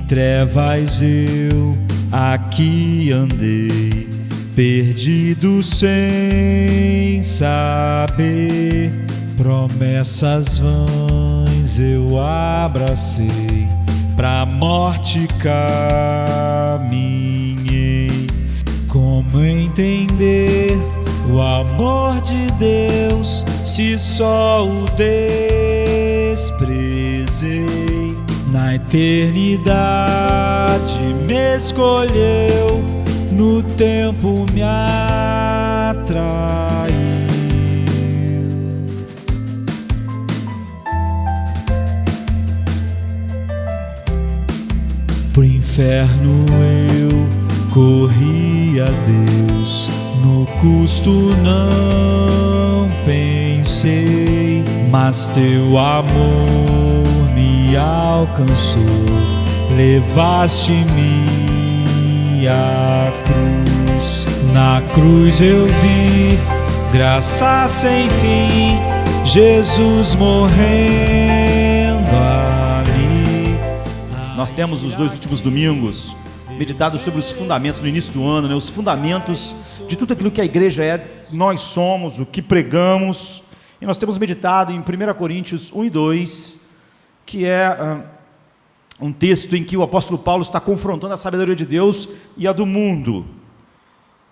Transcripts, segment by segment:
trevas eu aqui andei, perdido sem saber. Promessas vãs eu abracei, pra morte caminhei. Como entender o amor de Deus, se só o desprezei? Na eternidade me escolheu, no tempo me atraiu. Pro inferno eu corri a Deus, no custo não pensei, mas teu amor me alcançou, levaste-me à cruz. Na cruz eu vi graça sem fim, Jesus morrendo ali. Nós temos nos 2 últimos domingos meditado sobre os fundamentos no início do ano, né? Os fundamentos de tudo aquilo que a igreja é, nós somos, o que pregamos. E nós temos meditado em 1 Coríntios 1 e 2, que é um texto em que o apóstolo Paulo está confrontando a sabedoria de Deus e a do mundo.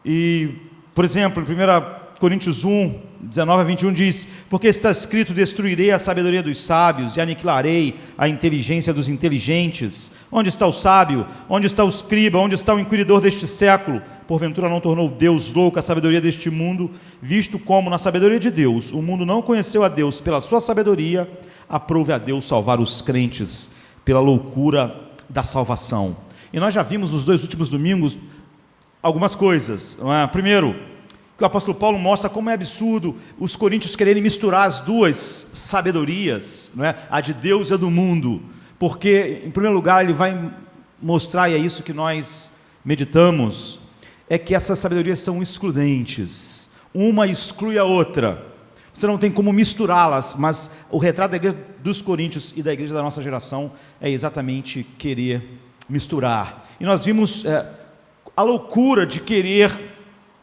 E, por exemplo, em 1 Coríntios 1, 19 a 21 diz: porque está escrito, destruirei a sabedoria dos sábios e aniquilarei a inteligência dos inteligentes. Onde está o sábio? Onde está o escriba? Onde está o inquiridor deste século? Porventura não tornou Deus louca a sabedoria deste mundo, visto como na sabedoria de Deus o mundo não conheceu a Deus pela sua sabedoria, aprove a Deus salvar os crentes pela loucura da salvação. E nós já vimos nos 2 últimos domingos algumas coisas, não é? Primeiro, que o apóstolo Paulo mostra como é absurdo os coríntios quererem misturar as duas sabedorias, não é? A de Deus e a do mundo, porque, em primeiro lugar, ele vai mostrar, e é isso que nós meditamos, é que essas sabedorias são excludentes, uma exclui a outra, você não tem como misturá-las, mas o retrato da igreja dos coríntios e da igreja da nossa geração é exatamente querer misturar. E nós vimos a loucura de querer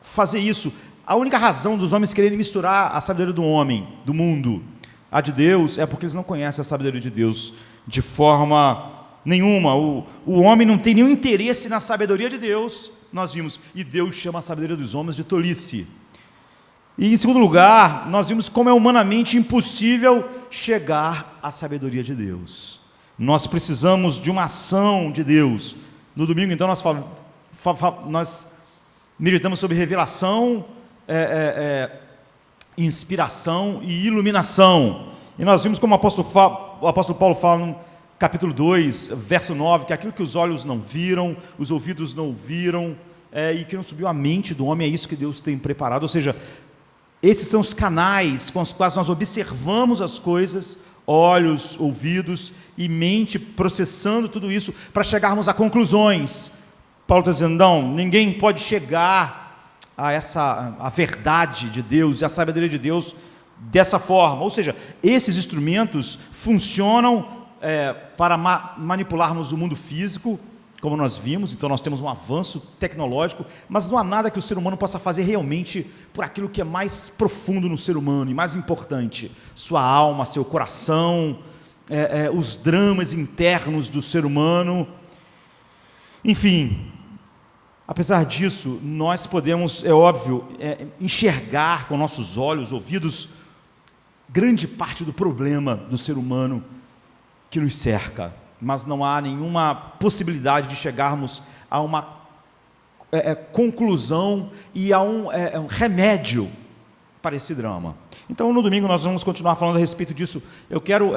fazer isso. A única razão dos homens quererem misturar a sabedoria do homem, do mundo, a de Deus, é porque eles não conhecem a sabedoria de Deus de forma nenhuma. O homem não tem nenhum interesse na sabedoria de Deus, nós vimos, e Deus chama a sabedoria dos homens de tolice. E em segundo lugar, nós vimos como é humanamente impossível chegar à sabedoria de Deus. Nós precisamos de uma ação de Deus. No domingo, então, nós meditamos sobre revelação, inspiração e iluminação. E nós vimos como o apóstolo Paulo fala no capítulo 2, verso 9, que aquilo que os olhos não viram, os ouvidos não ouviram, e que não subiu à mente do homem, é isso que Deus tem preparado. Ou seja, esses são os canais com os quais nós observamos as coisas, olhos, ouvidos e mente processando tudo isso para chegarmos a conclusões. Paulo está dizendo, não, ninguém pode chegar a verdade de Deus e a sabedoria de Deus dessa forma. Ou seja, esses instrumentos funcionam para manipularmos o mundo físico, como nós vimos. Então nós temos um avanço tecnológico, mas não há nada que o ser humano possa fazer realmente por aquilo que é mais profundo no ser humano e mais importante, sua alma, seu coração, os dramas internos do ser humano. Enfim, apesar disso, nós podemos, é óbvio, enxergar com nossos olhos, ouvidos, grande parte do problema do ser humano que nos cerca, mas não há nenhuma possibilidade de chegarmos a uma conclusão e a um remédio para esse drama. Então, no domingo, nós vamos continuar falando a respeito disso. Eu quero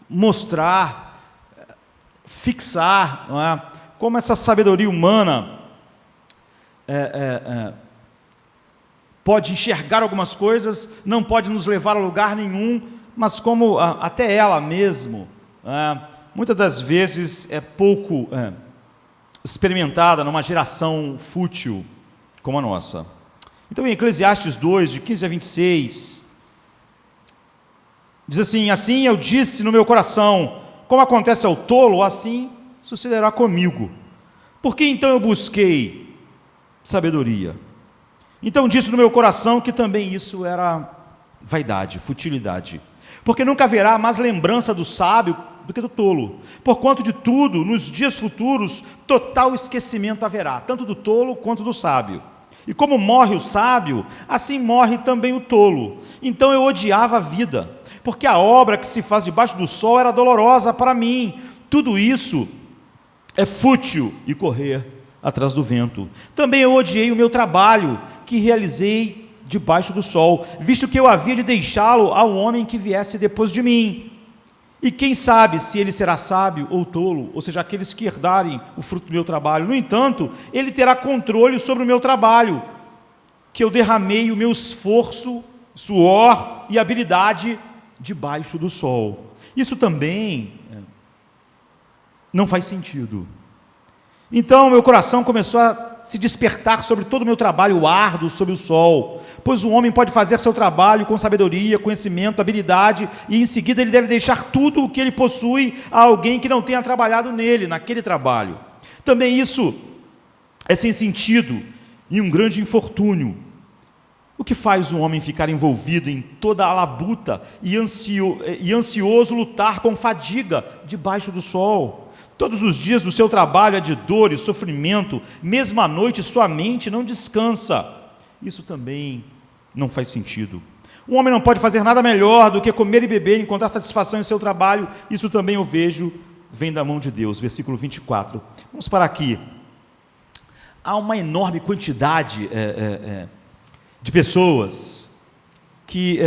mostrar, fixar, não é, como essa sabedoria humana pode enxergar algumas coisas, não pode nos levar a lugar nenhum, mas como até ela mesmo, muitas das vezes é pouco experimentada numa geração fútil como a nossa. Então, em Eclesiastes 2, de 15 a 26, diz assim: assim eu disse no meu coração, como acontece ao tolo, assim sucederá comigo. Por que então eu busquei sabedoria? Então disse no meu coração que também isso era vaidade, futilidade. Porque nunca haverá mais lembrança do sábio do que do tolo. Porquanto de tudo, nos dias futuros, total esquecimento haverá, tanto do tolo quanto do sábio. E como morre o sábio, assim morre também o tolo. Então eu odiava a vida, porque a obra que se faz debaixo do sol era dolorosa para mim. Tudo isso é fútil e correr atrás do vento. Também eu odiei o meu trabalho, que realizei debaixo do sol, visto que eu havia de deixá-lo ao homem que viesse depois de mim. E quem sabe se ele será sábio ou tolo, ou seja, aqueles que herdarem o fruto do meu trabalho. No entanto, ele terá controle sobre o meu trabalho, que eu derramei o meu esforço, suor e habilidade debaixo do sol. Isso também não faz sentido. Então meu coração começou a se despertar sobre todo o meu trabalho árduo sob o sol, pois o homem pode fazer seu trabalho com sabedoria, conhecimento, habilidade, e em seguida ele deve deixar tudo o que ele possui a alguém que não tenha trabalhado nele, naquele trabalho. Também isso é sem sentido e um grande infortúnio. O que faz o homem ficar envolvido em toda a labuta e ansioso lutar com fadiga debaixo do sol? Todos os dias do seu trabalho é de dor e sofrimento, mesmo à noite sua mente não descansa. Isso também não faz sentido. Um homem não pode fazer nada melhor do que comer e beber e encontrar satisfação em seu trabalho. Isso também eu vejo, vem da mão de Deus. Versículo 24. Vamos parar aqui. Há uma enorme quantidade de pessoas que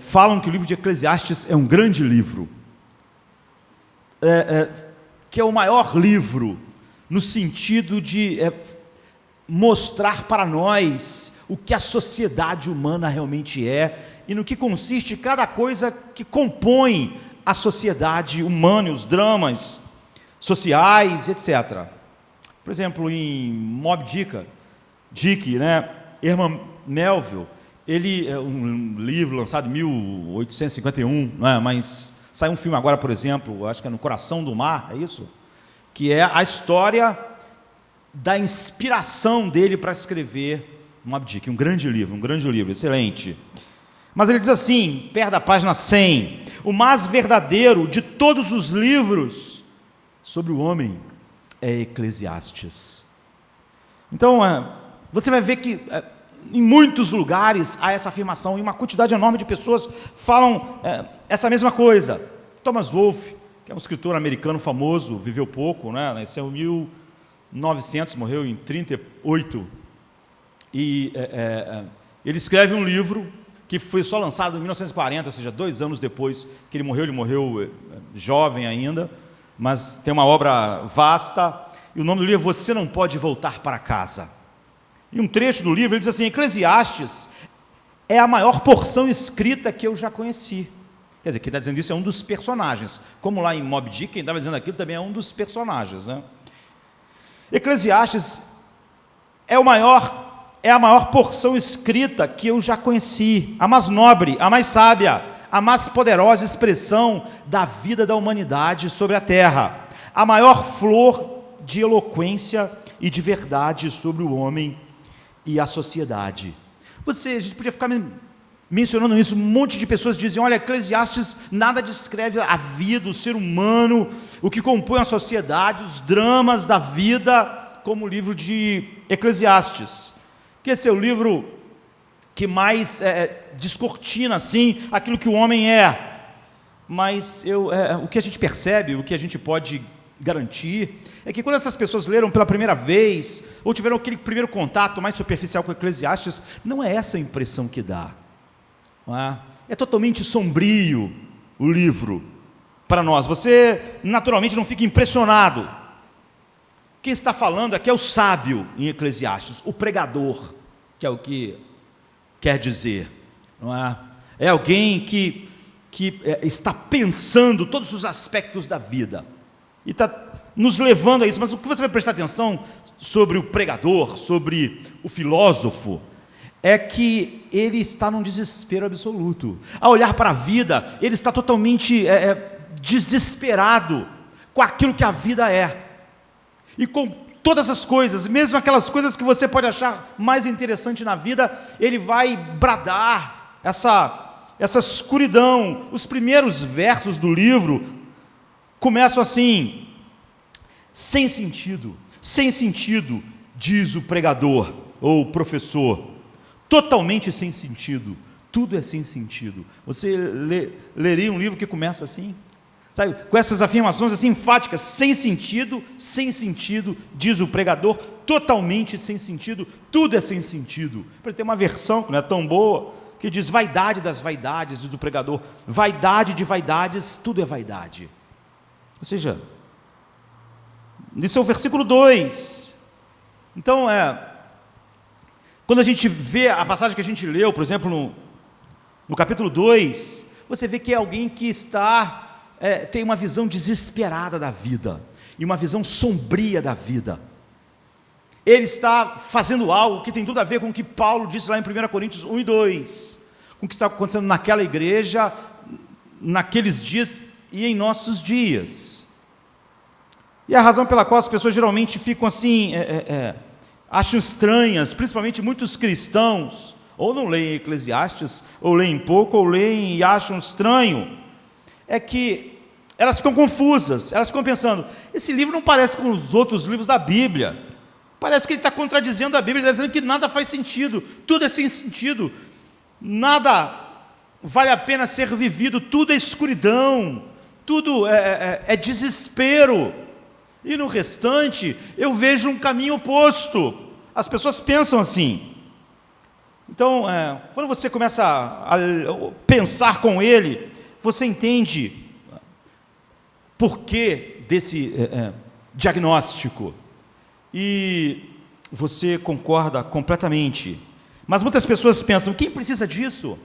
falam que o livro de Eclesiastes é um grande livro. Que é o maior livro, no sentido de mostrar para nós o que a sociedade humana realmente é, e no que consiste cada coisa que compõe a sociedade humana, os dramas sociais, etc. Por exemplo, em Moby Dick, Herman Melville, ele é um livro lançado em 1851, mas sai um filme agora, por exemplo, acho que é No Coração do Mar, é isso? Que é a história da inspiração dele para escrever Moby Dick, um grande livro, excelente. Mas ele diz assim, perto da página 100, o mais verdadeiro de todos os livros sobre o homem é Eclesiastes. Então, você vai ver que em muitos lugares há essa afirmação, e uma quantidade enorme de pessoas falam essa mesma coisa. Thomas Wolfe, que é um escritor americano famoso, viveu pouco, nasceu em 1900, morreu em 38, e ele escreve um livro que foi só lançado em 1940, ou seja, 2 anos depois que ele morreu jovem ainda, mas tem uma obra vasta, e o nome do livro é Você Não Pode Voltar para Casa. E um trecho do livro, ele diz assim, Eclesiastes é a maior porção escrita que eu já conheci. Quer dizer, quem está dizendo isso é um dos personagens. Como lá em Moby Dick, quem estava dizendo aquilo também é um dos personagens. Eclesiastes é a maior porção escrita que eu já conheci, a mais nobre, a mais sábia, a mais poderosa expressão da vida da humanidade sobre a terra, a maior flor de eloquência e de verdade sobre o homem e a sociedade. A gente podia ficar mencionando isso, um monte de pessoas dizem, olha, Eclesiastes nada descreve a vida, o ser humano, o que compõe a sociedade, os dramas da vida, como o livro de Eclesiastes, que esse é o livro que mais descortina, assim, aquilo que o homem é. Mas o que a gente percebe, o que a gente pode garantir, é que quando essas pessoas leram pela primeira vez, ou tiveram aquele primeiro contato mais superficial com Eclesiastes, não é essa a impressão que dá. Não é? É totalmente sombrio o livro para nós. Você naturalmente não fica impressionado. Quem está falando aqui é o sábio em Eclesiastes, o pregador, que é o que quer dizer. Não é? É alguém que está pensando todos os aspectos da vida e está nos levando a isso. Mas o que você vai prestar atenção sobre o pregador, sobre o filósofo, é que ele está num desespero absoluto. Ao olhar para a vida, ele está totalmente desesperado, com aquilo que a vida é. E com todas as coisas, mesmo aquelas coisas que você pode achar mais interessante na vida, ele vai bradar essa escuridão. Os primeiros versos do livro começam assim: sem sentido, diz o pregador ou o professor, totalmente sem sentido, tudo é sem sentido. Você leria um livro que começa assim? Sabe, com essas afirmações assim enfáticas: sem sentido, diz o pregador, totalmente sem sentido, tudo é sem sentido. Para ter uma versão que não é tão boa, que diz vaidade das vaidades, diz o pregador, vaidade de vaidades, tudo é vaidade. Ou seja, isso é o versículo 2. Então, quando a gente vê a passagem que a gente leu, por exemplo, no capítulo 2, você vê que é alguém que tem uma visão desesperada da vida, e uma visão sombria da vida. Ele está fazendo algo que tem tudo a ver com o que Paulo disse lá em 1 Coríntios 1 e 2, com o que está acontecendo naquela igreja, naqueles dias e em nossos dias. E a razão pela qual as pessoas geralmente ficam assim, acham estranhas, principalmente muitos cristãos, ou não leem Eclesiastes, ou leem pouco, ou leem e acham estranho, é que elas ficam confusas, elas ficam pensando: esse livro não parece com os outros livros da Bíblia, parece que ele está contradizendo a Bíblia, ele está dizendo que nada faz sentido, tudo é sem sentido, nada vale a pena ser vivido, tudo é escuridão, tudo é desespero, e no restante eu vejo um caminho oposto. As pessoas pensam assim. Então, quando você começa a pensar com ele, você entende por que desse diagnóstico, e você concorda completamente. Mas muitas pessoas pensam: quem precisa disso?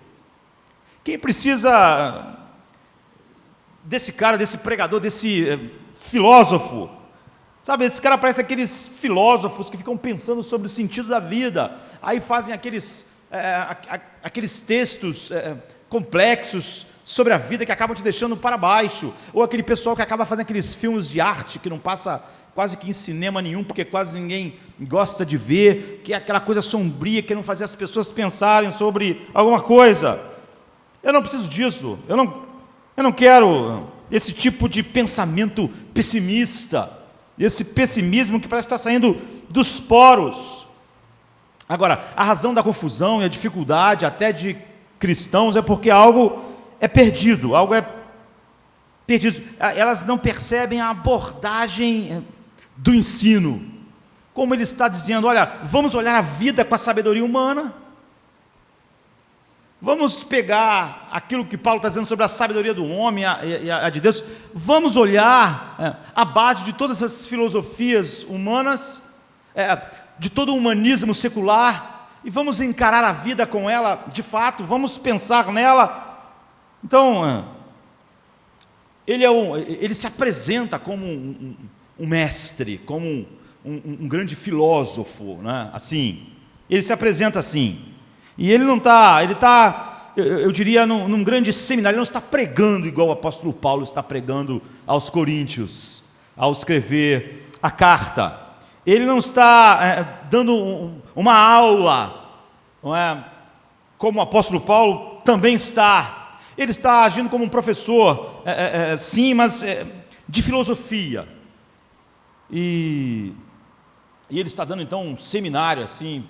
Quem precisa desse cara, desse pregador, desse filósofo? Sabe, esse cara parece aqueles filósofos que ficam pensando sobre o sentido da vida, aí fazem aqueles textos complexos sobre a vida que acabam te deixando para baixo, ou aquele pessoal que acaba fazendo aqueles filmes de arte que não passa quase que em cinema nenhum, porque quase ninguém gosta de ver, que é aquela coisa sombria que não fazia as pessoas pensarem sobre alguma coisa. Eu não preciso disso, eu não quero esse tipo de pensamento pessimista, esse pessimismo que parece estar saindo dos poros. Agora, a razão da confusão e a dificuldade até de cristãos é porque algo é perdido, algo é perdido. Elas não percebem a abordagem do ensino, como ele está dizendo: olha, vamos olhar a vida com a sabedoria humana, vamos pegar aquilo que Paulo está dizendo sobre a sabedoria do homem e a de Deus, vamos olhar a base de todas as filosofias humanas, de todo o humanismo secular, e vamos encarar a vida com ela de fato, vamos pensar nela. Então, ele se apresenta como um mestre, como um grande filósofo, né? Assim, ele se apresenta assim, e ele não está, ele está, eu diria, num grande seminário, ele não está pregando igual o apóstolo Paulo está pregando aos Coríntios, ao escrever a carta. Ele não está dando uma aula, não é? Como o apóstolo Paulo também está. Ele está agindo como um professor, sim, mas de filosofia. E ele está dando então um seminário assim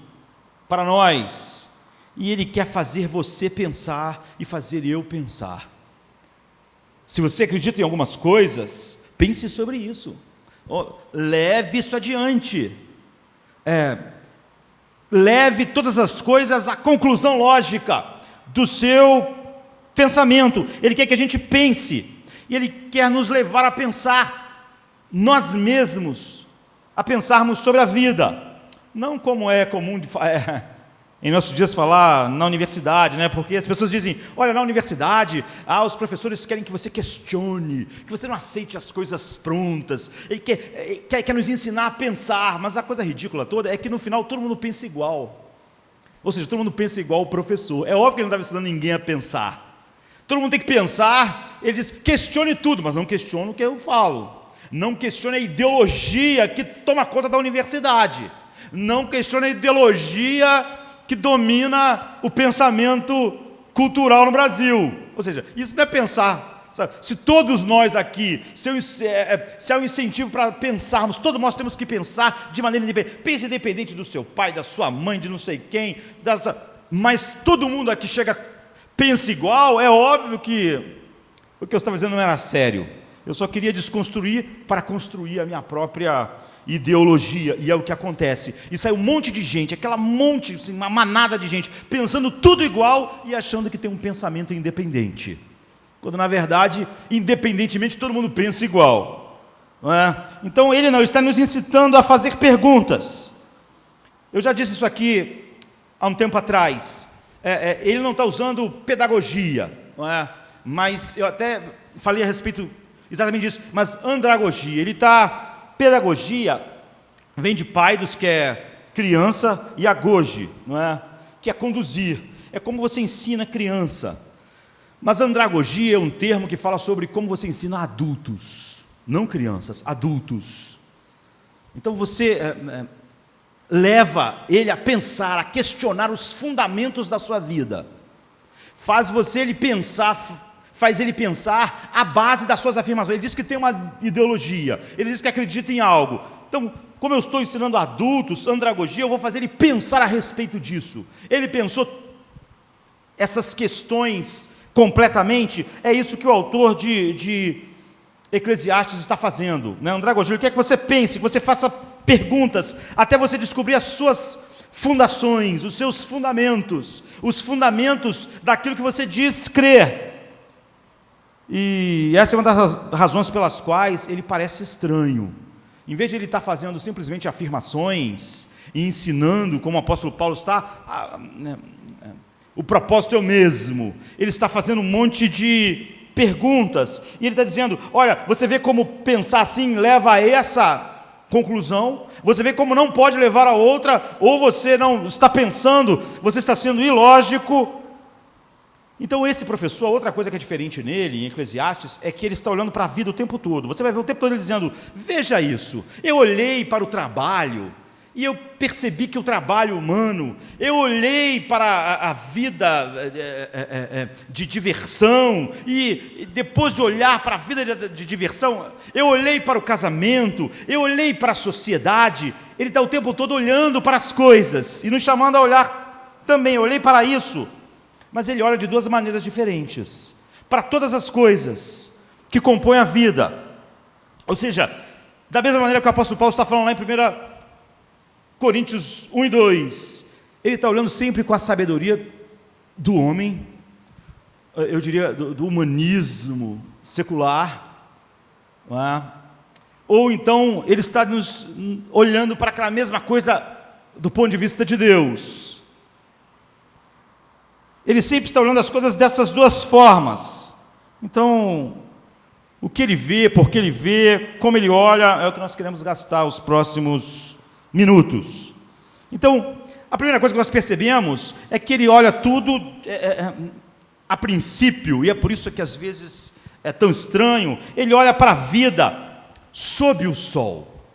para nós. E ele quer fazer você pensar e fazer eu pensar. Se você acredita em algumas coisas, pense sobre isso. Leve isso adiante. Leve todas as coisas à conclusão lógica do seu pensamento. Ele quer que a gente pense, e ele quer nos levar a pensar nós mesmos, a pensarmos sobre a vida, não como é comum em nossos dias falar na universidade, né? Porque as pessoas dizem: olha, na universidade, os professores querem que você questione, que você não aceite as coisas prontas, ele quer nos ensinar a pensar, mas a coisa ridícula toda é que no final todo mundo pensa igual, ou seja, todo mundo pensa igual o professor. É óbvio que ele não estava ensinando ninguém a pensar. Todo mundo tem que pensar. Ele diz: questione tudo, mas não questione o que eu falo. Não questione a ideologia que toma conta da universidade. Não questione a ideologia que domina o pensamento cultural no Brasil. Ou seja, isso não é pensar, sabe? Se todos nós aqui, se há um incentivo para pensarmos, todos nós temos que pensar de maneira independente. Pense independente do seu pai, da sua mãe, de não sei quem, mas todo mundo aqui pensa igual, é óbvio que o que eu estava dizendo não era sério. Eu só queria desconstruir para construir a minha própria ideologia, e é o que acontece. E sai um monte de gente, assim, uma manada de gente, pensando tudo igual e achando que tem um pensamento independente. Quando, na verdade, independentemente, todo mundo pensa igual. Não é? Então, ele não está nos incitando a fazer perguntas. Eu já disse isso aqui há um tempo atrás. Ele não está usando pedagogia, não é? Mas eu até falei a respeito exatamente disso, mas andragogia. Pedagogia vem de paidos, que é criança, e agoge, não é? Que é conduzir. É como você ensina criança. Mas andragogia é um termo que fala sobre como você ensina adultos, não crianças, adultos. Então você leva ele a pensar, a questionar os fundamentos da sua vida. Faz ele pensar a base das suas afirmações. Ele diz que tem uma ideologia, ele diz que acredita em algo. Então, como eu estou ensinando adultos andragogia, eu vou fazer ele pensar a respeito disso. Ele pensou essas questões completamente. É isso que o autor de Eclesiastes está fazendo, né? Andragogia, ele quer que você pense, que você faça perguntas, até você descobrir as suas fundações, os seus fundamentos, os fundamentos daquilo que você diz crer. E essa é uma das razões pelas quais ele parece estranho. Em vez de ele estar fazendo simplesmente afirmações e ensinando, como o apóstolo Paulo está, o propósito é o mesmo. Ele está fazendo um monte de perguntas, e ele está dizendo, olha, você vê como pensar assim leva a essa conclusão, você vê como não pode levar a outra, ou você não está pensando, você está sendo ilógico. Então esse professor, outra coisa que é diferente nele, em Eclesiastes, é que ele está olhando para a vida o tempo todo. Você vai ver o tempo todo ele dizendo, veja isso, eu olhei para o trabalho, e eu percebi que o trabalho humano, eu olhei para a vida de diversão, e depois de olhar para a vida de diversão, eu olhei para o casamento, eu olhei para a sociedade. Ele está o tempo todo olhando para as coisas, e nos chamando a olhar também. Eu olhei para isso, mas ele olha de duas maneiras diferentes, para todas as coisas que compõem a vida. Ou seja, da mesma maneira que o apóstolo Paulo está falando lá em 1 Coríntios 1 e 2, ele está olhando sempre com a sabedoria do homem, eu diria do humanismo secular, não é? Ou então ele está nos olhando para aquela mesma coisa do ponto de vista de Deus. Ele sempre está olhando as coisas dessas duas formas. Então, o que ele vê, por que ele vê, como ele olha, é o que nós queremos gastar os próximos minutos. Então, a primeira coisa que nós percebemos é que ele olha tudo a princípio, e é por isso que às vezes é tão estranho. Ele olha para a vida sob o sol.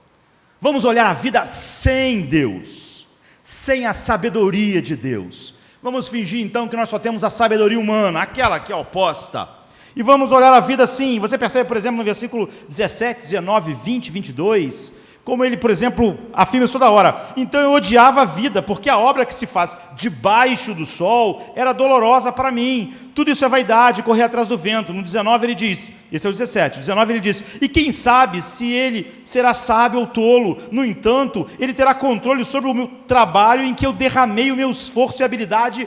Vamos olhar a vida sem Deus, sem a sabedoria de Deus. Vamos fingir então que nós só temos a sabedoria humana, aquela que é oposta, e vamos olhar a vida assim. Você percebe, por exemplo, no versículo 17, 19, 20, 22, como ele, por exemplo, afirma isso toda hora. Então eu odiava a vida, porque a obra que se faz debaixo do sol era dolorosa para mim. Tudo isso é vaidade, correr atrás do vento. No 19 ele diz, esse é o 17, no 19 ele diz, e quem sabe se ele será sábio ou tolo, no entanto, ele terá controle sobre o meu trabalho em que eu derramei o meu esforço e habilidade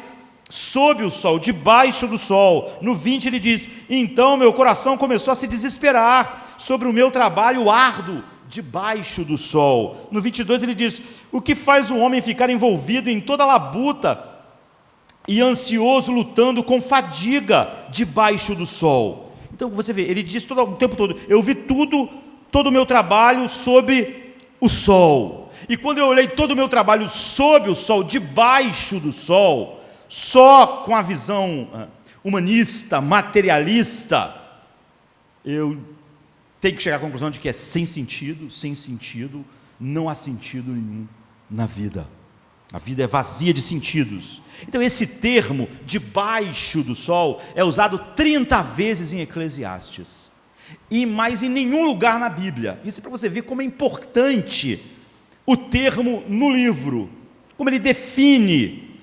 sob o sol, debaixo do sol. No 20 ele diz, então meu coração começou a se desesperar sobre o meu trabalho árduo, debaixo do sol. No 22 ele diz, o que faz o homem ficar envolvido em toda labuta e ansioso, lutando com fadiga debaixo do sol? Então você vê, ele diz todo o tempo todo, eu vi todo o meu trabalho sob o sol. E quando eu olhei todo o meu trabalho sob o sol, debaixo do sol, só com a visão humanista, materialista, eu tem que chegar à conclusão de que é sem sentido, não há sentido nenhum na vida. A vida é vazia de sentidos. Então esse termo, debaixo do sol, é usado 30 vezes em Eclesiastes. E mais em nenhum lugar na Bíblia. Isso é para você ver como é importante o termo no livro. Como ele define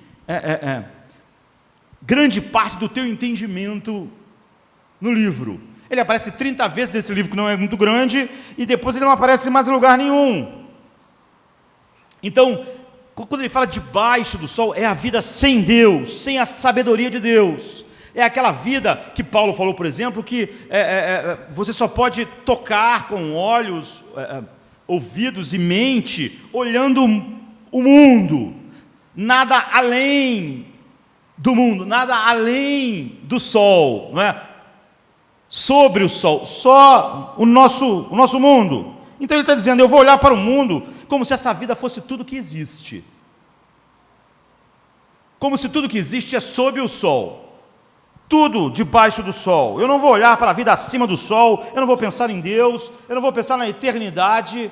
grande parte do teu entendimento no livro. Ele aparece 30 vezes nesse livro que não é muito grande, e depois ele não aparece mais em lugar nenhum. Então, quando ele fala debaixo do sol, é a vida sem Deus, sem a sabedoria de Deus. É aquela vida que Paulo falou, por exemplo, que você só pode tocar com olhos, ouvidos e mente, olhando o mundo. Nada além do mundo, nada além do sol, não é? Sobre o sol, só o nosso mundo. Então ele está dizendo, eu vou olhar para o mundo como se essa vida fosse tudo que existe. Como se tudo que existe é sob o sol. Tudo debaixo do sol. Eu não vou olhar para a vida acima do sol, eu não vou pensar em Deus, eu não vou pensar na eternidade,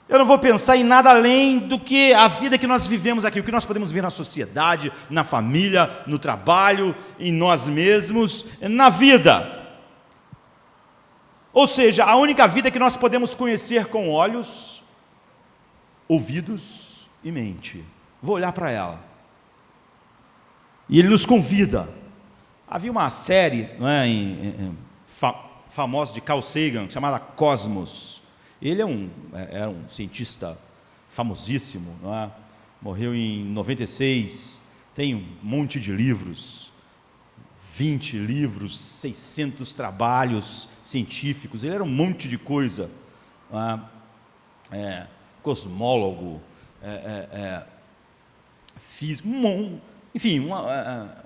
eu não vou pensar em nada além do que a vida que nós vivemos aqui, o que nós podemos ver na sociedade, na família, no trabalho, em nós mesmos, na vida. Ou seja, a única vida que nós podemos conhecer com olhos, ouvidos e mente. Vou olhar para ela. E ele nos convida. Havia uma série, não é, famosa de Carl Sagan, chamada Cosmos. Ele era um cientista famosíssimo, não é? Morreu em 96, tem um monte de livros, 20 livros, 600 trabalhos científicos, ele era um monte de coisa, não é? Cosmólogo, físico, enfim,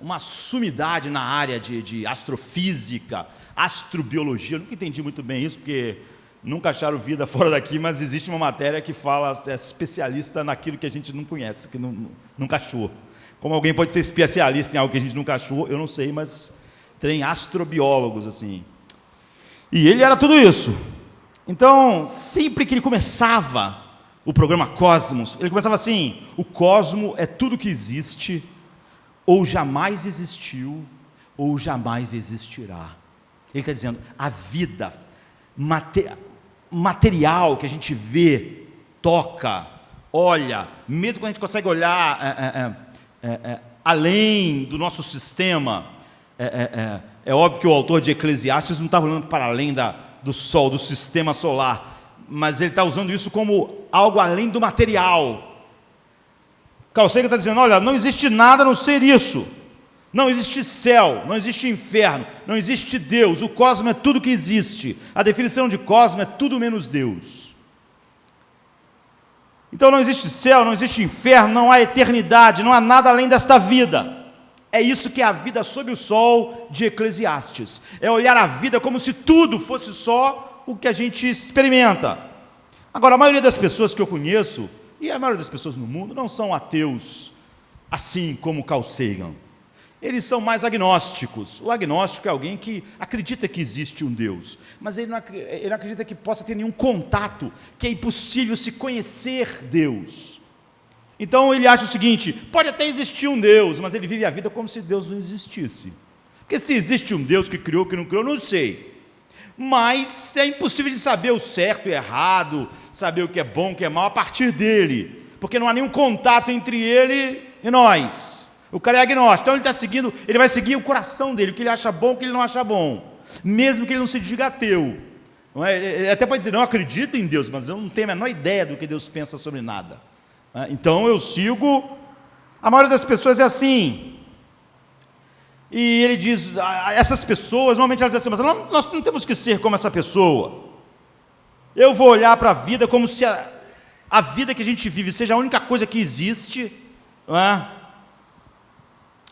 uma sumidade na área de astrofísica, astrobiologia. Eu nunca entendi muito bem isso, porque nunca acharam vida fora daqui, mas existe uma matéria que fala, é especialista naquilo que a gente não conhece, que nunca achou. Como alguém pode ser especialista em algo que a gente nunca achou, eu não sei, mas tem astrobiólogos assim. E ele era tudo isso. Então, sempre que ele começava o programa Cosmos, ele começava assim: o cosmo é tudo que existe, ou jamais existiu, ou jamais existirá. Ele está dizendo, a vida material que a gente vê, toca, olha, mesmo quando a gente consegue olhar além do nosso sistema, é óbvio que o autor de Eclesiastes não está olhando para além do Sol, do sistema solar, mas ele está usando isso como algo além do material. Carl Sagan está dizendo, olha, não existe nada a não ser isso. Não existe céu, não existe inferno, não existe Deus. O cosmo é tudo que existe. A definição de cosmo é tudo menos Deus. Então não existe céu, não existe inferno, não há eternidade, não há nada além desta vida. É isso que é a vida sob o sol de Eclesiastes. É olhar a vida como se tudo fosse só o que a gente experimenta. Agora, a maioria das pessoas que eu conheço, e a maioria das pessoas no mundo, não são ateus, assim como Carl Sagan. Eles são mais agnósticos. O agnóstico é alguém que acredita que existe um Deus, mas ele não acredita que possa ter nenhum contato, que é impossível se conhecer Deus. Então ele acha o seguinte, pode até existir um Deus, mas ele vive a vida como se Deus não existisse. Porque se existe um Deus que criou, que não criou, não sei. Mas é impossível de saber o certo e o errado, saber o que é bom, o que é mal, a partir dele, porque não há nenhum contato entre ele e nós. O cara é agnóstico, então ele vai seguir o coração dele, o que ele acha bom, o que ele não acha bom, mesmo que ele não se diga ateu. Não é? Ele até pode dizer, não, eu acredito em Deus, mas eu não tenho a menor ideia do que Deus pensa sobre nada. Então eu sigo, a maioria das pessoas é assim. E ele diz, essas pessoas, normalmente elas dizem assim, mas nós não temos que ser como essa pessoa. Eu vou olhar para a vida como se a vida que a gente vive seja a única coisa que existe, não é?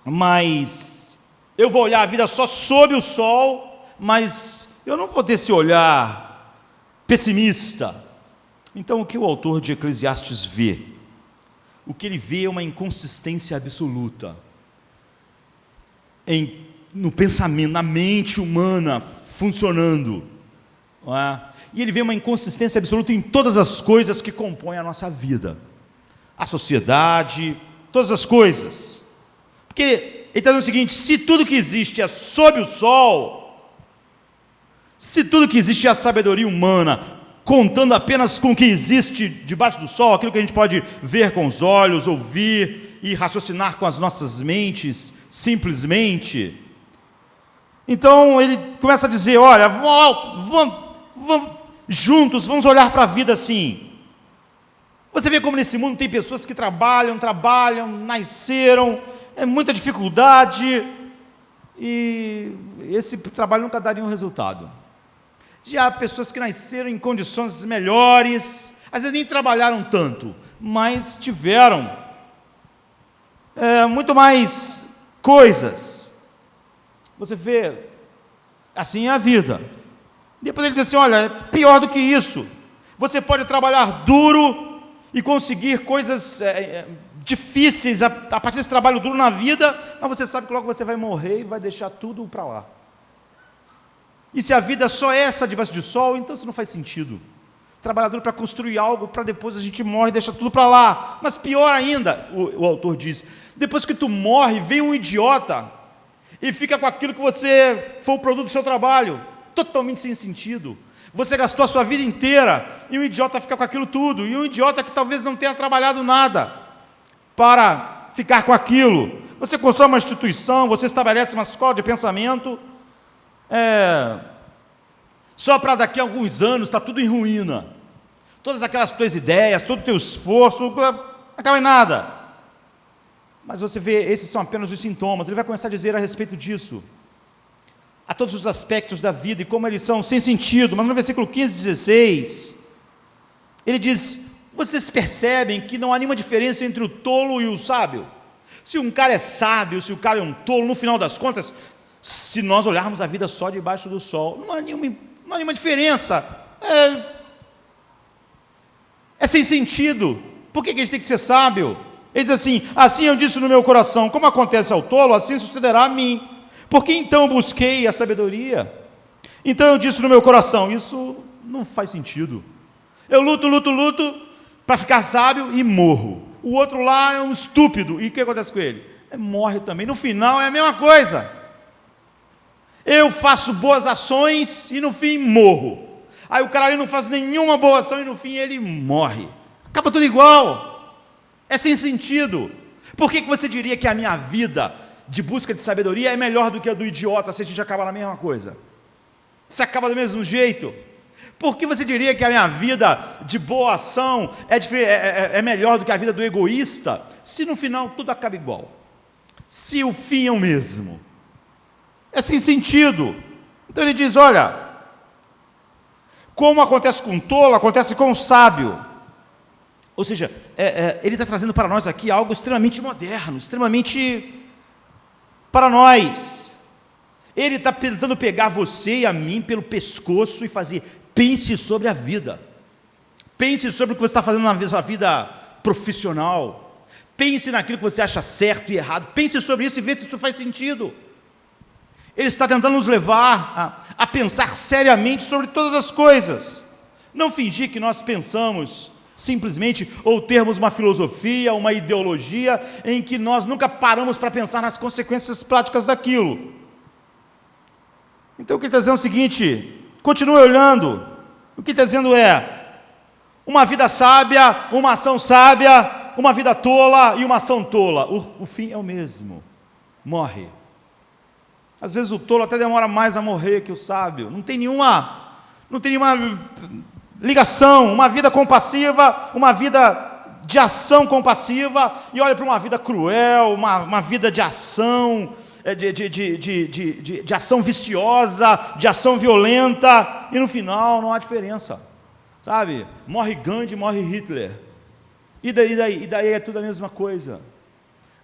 Mas eu vou olhar a vida só sob o sol, mas eu não vou ter esse olhar pessimista. Então o que o autor de Eclesiastes vê? O que ele vê é uma inconsistência absoluta no pensamento, na mente humana, funcionando, não é? E ele vê uma inconsistência absoluta em todas as coisas que compõem a nossa vida, a sociedade, todas as coisas. Porque ele está dizendo o seguinte: se tudo que existe é sob o sol, se tudo que existe é a sabedoria humana, contando apenas com o que existe debaixo do sol, aquilo que a gente pode ver com os olhos, ouvir e raciocinar com as nossas mentes, simplesmente. Então ele começa a dizer: olha, vamos juntos, vamos olhar para a vida assim. Você vê como nesse mundo tem pessoas que trabalham, nasceram, é muita dificuldade, e esse trabalho nunca daria um resultado. Já há pessoas que nasceram em condições melhores, às vezes nem trabalharam tanto, mas tiveram muito mais coisas. Você vê, assim é a vida. Depois ele diz assim: olha, é pior do que isso. Você pode trabalhar duro e conseguir coisas difíceis a partir desse trabalho duro na vida, mas você sabe que logo você vai morrer e vai deixar tudo para lá. E se a vida só é essa debaixo do sol, então isso não faz sentido. Trabalhar duro para construir algo, para depois a gente morre e deixa tudo para lá. Mas pior ainda, o autor diz, depois que tu morre, vem um idiota e fica com aquilo que você foi o produto do seu trabalho, totalmente sem sentido. Você gastou a sua vida inteira e um idiota fica com aquilo tudo, e um idiota que talvez não tenha trabalhado nada para ficar com aquilo. Você constrói uma instituição, você estabelece uma escola de pensamento, só para daqui a alguns anos está tudo em ruína. Todas aquelas tuas ideias, todo o teu esforço, acaba em nada. Mas você vê, esses são apenas os sintomas. Ele vai começar a dizer a respeito disso, a todos os aspectos da vida e como eles são sem sentido. Mas no versículo 15, 16, ele diz: vocês percebem que não há nenhuma diferença entre o tolo e o sábio? Se um cara é sábio, se o cara é um tolo, no final das contas, se nós olharmos a vida só debaixo do sol, não há nenhuma diferença. É sem sentido. Por que a gente tem que ser sábio? Ele diz assim: assim eu disse no meu coração, como acontece ao tolo, assim sucederá a mim. Porque então busquei a sabedoria? Então eu disse no meu coração: isso não faz sentido. Eu luto para ficar sábio e morro. O outro lá é um estúpido, e o que acontece com ele? Morre também. No final é a mesma coisa. Eu faço boas ações e no fim morro. Aí o cara ali não faz nenhuma boa ação e no fim ele morre. Acaba tudo igual. É sem sentido. Por que você diria que a minha vida de busca de sabedoria é melhor do que a do idiota, se a gente acaba na mesma coisa? Se acaba do mesmo jeito? Por que você diria que a minha vida de boa ação é melhor do que a vida do egoísta, se no final tudo acaba igual? Se o fim é o mesmo? É sem sentido. Então ele diz: olha, como acontece com o tolo, acontece com o sábio. Ou seja, ele está trazendo para nós aqui algo extremamente moderno, extremamente para nós. Ele está tentando pegar você e a mim pelo pescoço e fazer: pense sobre a vida, pense sobre o que você está fazendo na sua vida profissional, pense naquilo que você acha certo e errado, pense sobre isso e vê se isso faz sentido. Ele está tentando nos levar a pensar seriamente sobre todas as coisas, não fingir que nós pensamos simplesmente, ou termos uma filosofia, uma ideologia, em que nós nunca paramos para pensar nas consequências práticas daquilo. Então o que ele está dizendo é o seguinte: continue olhando. O que ele está dizendo é: uma vida sábia, uma ação sábia, uma vida tola e uma ação tola. O fim é o mesmo: morre. Às vezes o tolo até demora mais a morrer que o sábio. Não tem nenhuma ligação. Uma vida compassiva, uma vida de ação compassiva, e olha para uma vida cruel, uma vida de ação, de ação viciosa, de ação violenta, e no final não há diferença, sabe? Morre Gandhi, morre Hitler, e daí é tudo a mesma coisa,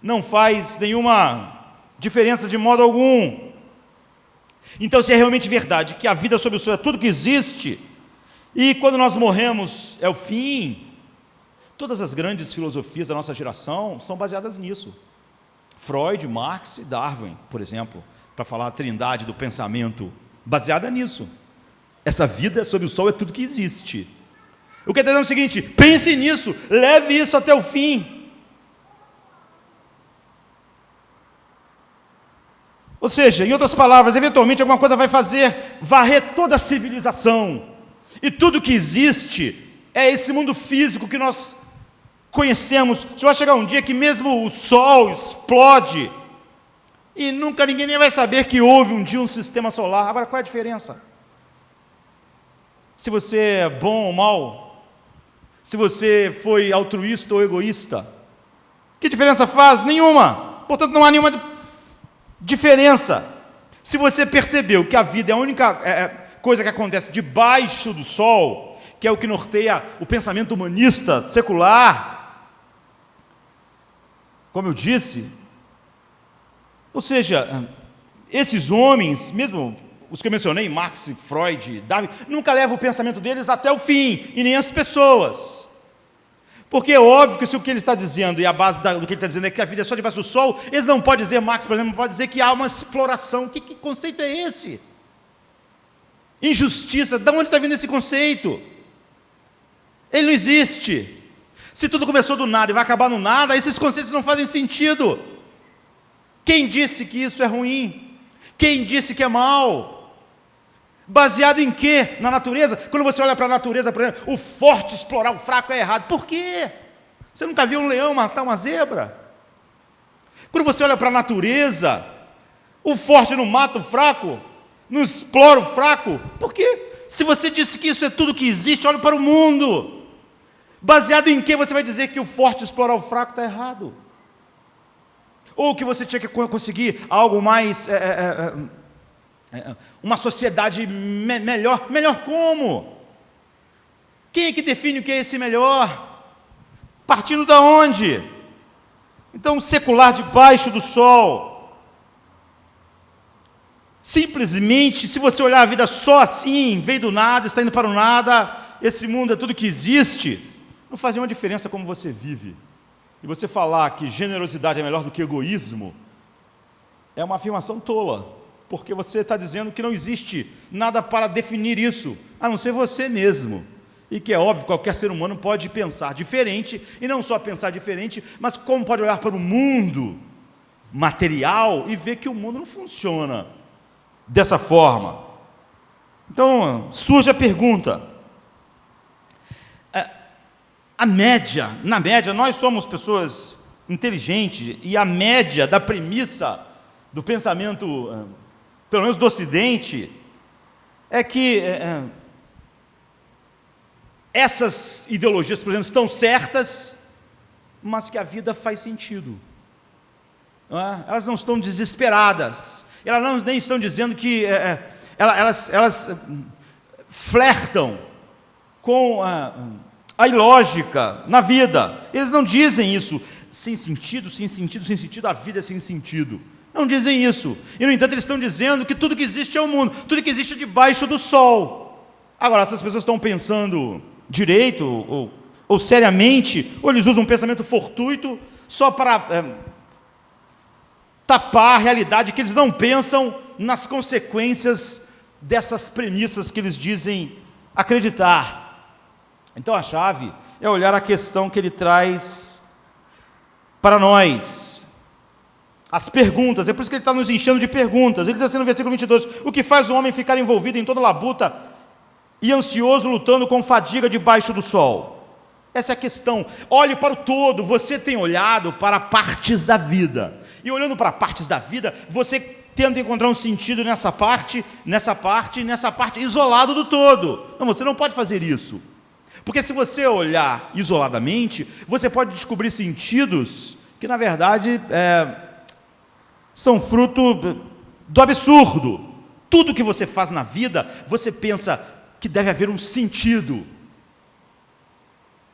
não faz nenhuma diferença de modo algum. Então, se é realmente verdade que a vida sob o sol é tudo que existe, e quando nós morremos é o fim, todas as grandes filosofias da nossa geração são baseadas nisso. Freud, Marx e Darwin, por exemplo, para falar a trindade do pensamento baseada nisso. Essa vida sob o sol é tudo que existe. O que ele está dizendo é o seguinte: pense nisso, leve isso até o fim. Ou seja, em outras palavras, eventualmente alguma coisa vai varrer toda a civilização. E tudo que existe é esse mundo físico que nós conhecemos. Já vai chegar um dia que mesmo o sol explode e nunca ninguém nem vai saber que houve um dia um sistema solar. Agora, qual é a diferença? Se você é bom ou mal? Se você foi altruísta ou egoísta? Que diferença faz? Nenhuma. Portanto, não há nenhuma diferença. Se você percebeu que a vida é a única coisa que acontece debaixo do sol, que é o que norteia o pensamento humanista secular, como eu disse, ou seja, esses homens, mesmo os que eu mencionei, Marx, Freud, Darwin, nunca levam o pensamento deles até o fim, e nem as pessoas. Porque é óbvio que se o que ele está dizendo, e a base do que ele está dizendo é que a vida é só debaixo do sol, eles não podem dizer, Marx, por exemplo, não pode dizer que há uma exploração. Que conceito é esse? Injustiça, de onde está vindo esse conceito? Ele não existe. Se tudo começou do nada e vai acabar no nada, esses conceitos não fazem sentido. Quem disse que isso é ruim? Quem disse que é mal? Baseado em quê? Na natureza? Quando você olha para a natureza, por exemplo, o forte explorar o fraco é errado. Por quê? Você nunca viu um leão matar uma zebra? Quando você olha para a natureza, o forte não mata o fraco, não explora o fraco. Por quê? Se você disse que isso é tudo que existe, olhe para o mundo. Baseado em quê você vai dizer que o forte explorar o fraco está errado? Ou que você tinha que conseguir algo mais... uma sociedade melhor. Melhor como? Quem é que define o que é esse melhor? Partindo da onde? Então, secular debaixo do sol. Simplesmente, se você olhar a vida só assim, veio do nada, está indo para o nada, esse mundo é tudo que existe, não faz nenhuma diferença como você vive. E você falar que generosidade é melhor do que egoísmo, é uma afirmação tola. Porque você está dizendo que não existe nada para definir isso, a não ser você mesmo. E que é óbvio, qualquer ser humano pode pensar diferente, e não só pensar diferente, mas como pode olhar para o mundo material e ver que o mundo não funciona dessa forma. Então, surge a pergunta. Na média, nós somos pessoas inteligentes, e a média da premissa do pensamento... pelo menos do Ocidente, é que essas ideologias, por exemplo, estão certas, mas que a vida faz sentido. Não é? Elas não estão desesperadas, elas nem estão dizendo que elas flertam com a ilógica na vida. Eles não dizem isso, sem sentido, a vida é sem sentido. Não dizem isso. E, no entanto, eles estão dizendo que tudo que existe é o mundo, tudo que existe é debaixo do sol. Agora, essas pessoas estão pensando direito, ou seriamente, ou eles usam um pensamento fortuito só para tapar a realidade, que eles não pensam nas consequências dessas premissas que eles dizem acreditar. Então, a chave é olhar a questão que ele traz para nós. As perguntas, é por isso que ele está nos enchendo de perguntas. Ele diz assim no versículo 22, o que faz o homem ficar envolvido em toda labuta e ansioso, lutando com fadiga debaixo do sol? Essa é a questão. Olhe para o todo. Você tem olhado para partes da vida, e olhando para partes da vida, você tenta encontrar um sentido nessa parte, isolado do todo. Não, você não pode fazer isso, porque se você olhar isoladamente, você pode descobrir sentidos que, na verdade, são fruto do absurdo. Tudo que você faz na vida, você pensa que deve haver um sentido.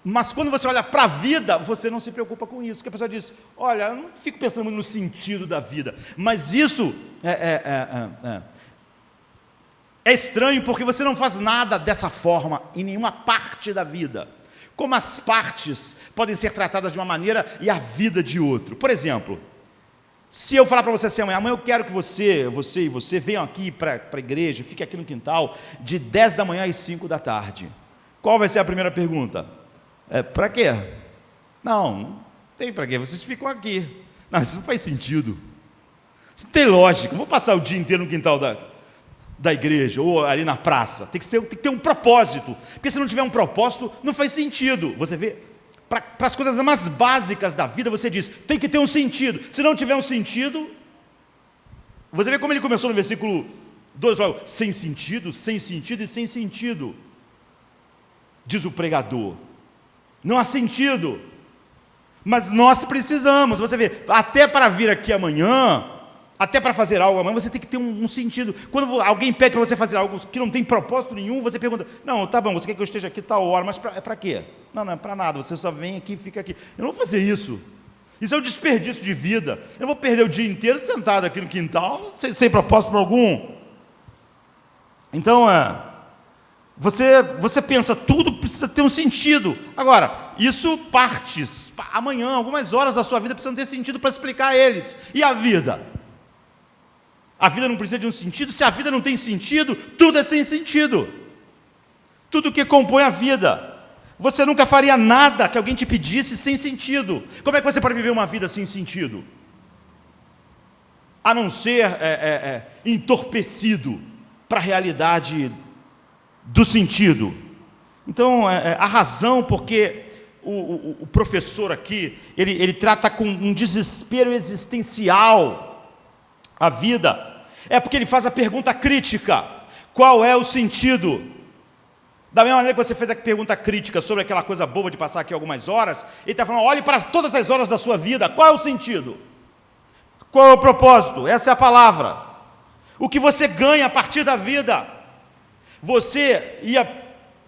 Mas quando você olha para a vida, você não se preocupa com isso. Porque a pessoa diz, olha, eu não fico pensando muito no sentido da vida. Mas isso é estranho, porque você não faz nada dessa forma em nenhuma parte da vida. Como as partes podem ser tratadas de uma maneira e a vida de outro. Por exemplo, Se eu falar para você assim, amanhã eu quero que você e você venham aqui para a igreja, fique aqui no quintal, de 10 da manhã às 5 da tarde. Qual vai ser a primeira pergunta? Para quê? Não tem para quê, vocês ficam aqui. Não, isso não faz sentido. Isso não tem lógica, não vou passar o dia inteiro no quintal da igreja, ou ali na praça. Tem que ter um propósito, porque se não tiver um propósito, não faz sentido. Você vê, para as coisas mais básicas da vida, você diz, tem que ter um sentido. Se não tiver um sentido, você vê como ele começou no versículo 2, sem sentido e sem sentido. Diz o pregador, não há sentido, mas nós precisamos. Você vê, até para vir aqui amanhã, até para fazer algo amanhã, você tem que ter um sentido. Quando alguém pede para você fazer algo que não tem propósito nenhum, você pergunta, não, tá bom, você quer que eu esteja aqui tal hora, mas é para quê? Não é para nada, você só vem aqui e fica aqui. Eu não vou fazer isso. Isso é um desperdício de vida. Eu vou perder o dia inteiro sentado aqui no quintal, sem propósito algum. Então, você pensa, tudo precisa ter um sentido. Agora, isso partes. Amanhã, algumas horas da sua vida precisam ter sentido para explicar a eles. E a vida? A vida não precisa de um sentido? Se a vida não tem sentido, tudo é sem sentido. Tudo que compõe a vida. Você nunca faria nada que alguém te pedisse sem sentido. Como é que você pode viver uma vida sem sentido? A não ser entorpecido para a realidade do sentido. Então, a razão porque o professor aqui, ele trata com um desespero existencial a vida, é porque ele faz a pergunta crítica, qual é o sentido? Da mesma maneira que você fez a pergunta crítica sobre aquela coisa boba de passar aqui algumas horas, ele está falando, olhe para todas as horas da sua vida, qual é o sentido? Qual é o propósito? Essa é a palavra. O que você ganha a partir da vida? Você ia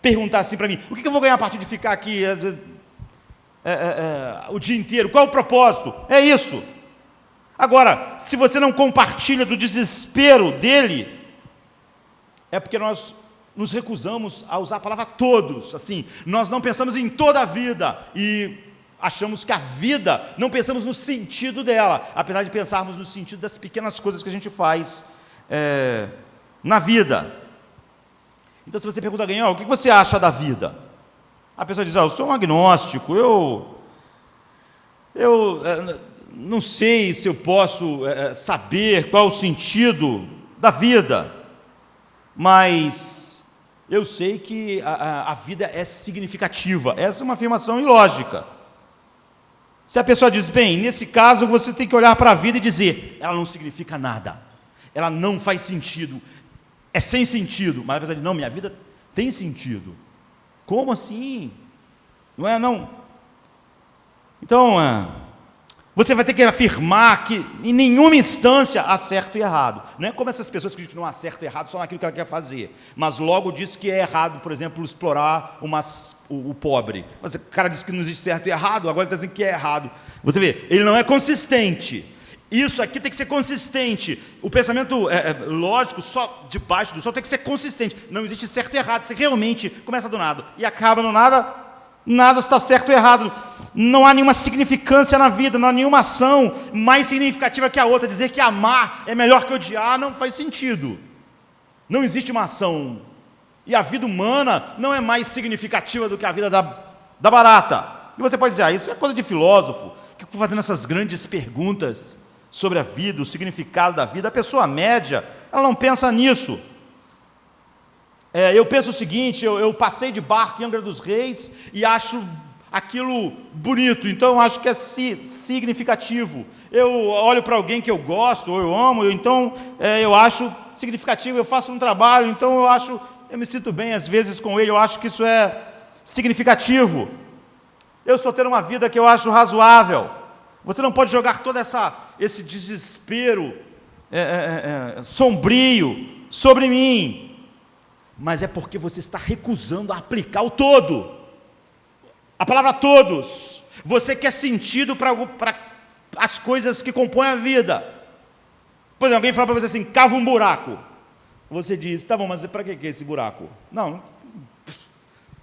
perguntar assim para mim, o que eu vou ganhar a partir de ficar aqui o dia inteiro? Qual é o propósito? É isso. Agora, se você não compartilha do desespero dele, é porque nós nos recusamos a usar a palavra todos, assim, nós não pensamos em toda a vida, e achamos que a vida, não pensamos no sentido dela, apesar de pensarmos no sentido das pequenas coisas que a gente faz na vida. Então, se você pergunta a alguém, o que você acha da vida? A pessoa diz, eu sou um agnóstico, eu não sei se eu posso saber qual é o sentido da vida, mas eu sei que a vida é significativa. Essa é uma afirmação ilógica. Se a pessoa diz, bem, nesse caso você tem que olhar para a vida e dizer, ela não significa nada, ela não faz sentido, é sem sentido, mas a pessoa diz, não, minha vida tem sentido. Como assim? Não é não? Então, você vai ter que afirmar que em nenhuma instância há certo e errado. Não é como essas pessoas que dizem que não há certo e errado só naquilo que ela quer fazer, mas logo diz que é errado, por exemplo, explorar o pobre. Mas o cara diz que não existe certo e errado, agora ele está dizendo que é errado. Você vê, ele não é consistente. Isso aqui tem que ser consistente. O pensamento lógico, só debaixo do sol, tem que ser consistente. Não existe certo e errado. Você realmente começa do nada e acaba no nada, nada está certo ou errado. Não há nenhuma significância na vida, não há nenhuma ação mais significativa que a outra. Dizer que amar é melhor que odiar não faz sentido. Não existe uma ação. E a vida humana não é mais significativa do que a vida da barata. E você pode dizer, isso é coisa de filósofo, que fica fazendo essas grandes perguntas sobre a vida, o significado da vida. A pessoa média, ela não pensa nisso. Eu penso o seguinte, eu passei de barco em Angra dos Reis e acho aquilo bonito, então eu acho que é significativo. Eu olho para alguém que eu gosto, ou eu amo, então eu acho significativo. Eu faço um trabalho, então eu me sinto bem às vezes com ele, eu acho que isso é significativo. Eu estou tendo uma vida que eu acho razoável. Você não pode jogar todo esse desespero sombrio sobre mim, mas é porque você está recusando a aplicar o todo. A palavra todos. Você quer sentido para as coisas que compõem a vida. Por exemplo, alguém fala para você assim, cava um buraco. Você diz, tá bom, mas para que é esse buraco? Não,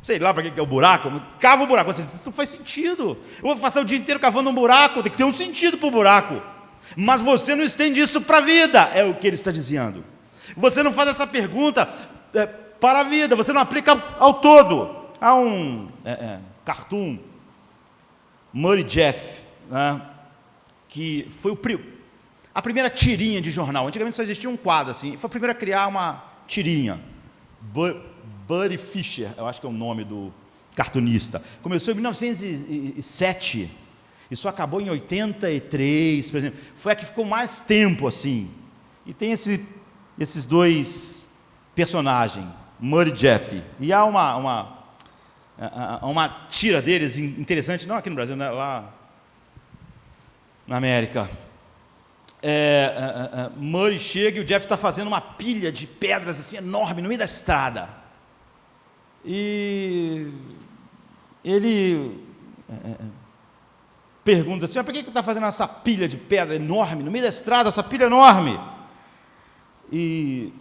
sei lá para que é o buraco. Cava um buraco. Você diz, isso não faz sentido. Eu vou passar o dia inteiro cavando um buraco, tem que ter um sentido para o buraco. Mas você não estende isso para a vida, é o que ele está dizendo. Você não faz essa pergunta para a vida, você não aplica ao todo. Há um cartoon, Murray Jeff, né, que foi a primeira tirinha de jornal. Antigamente só existia um quadro assim, foi o primeiro a criar uma tirinha. Buddy Fisher, eu acho que é o nome do cartunista. Começou em 1907, isso acabou em 83, por exemplo. Foi a que ficou mais tempo assim. E tem esses dois personagens, Murray e Jeff. E há uma tira deles interessante, não aqui no Brasil, né, lá na América. Murray chega e o Jeff está fazendo uma pilha de pedras assim enorme no meio da estrada. E ele pergunta assim: por que está fazendo essa pilha de pedra enorme no meio da estrada, essa pilha enorme? E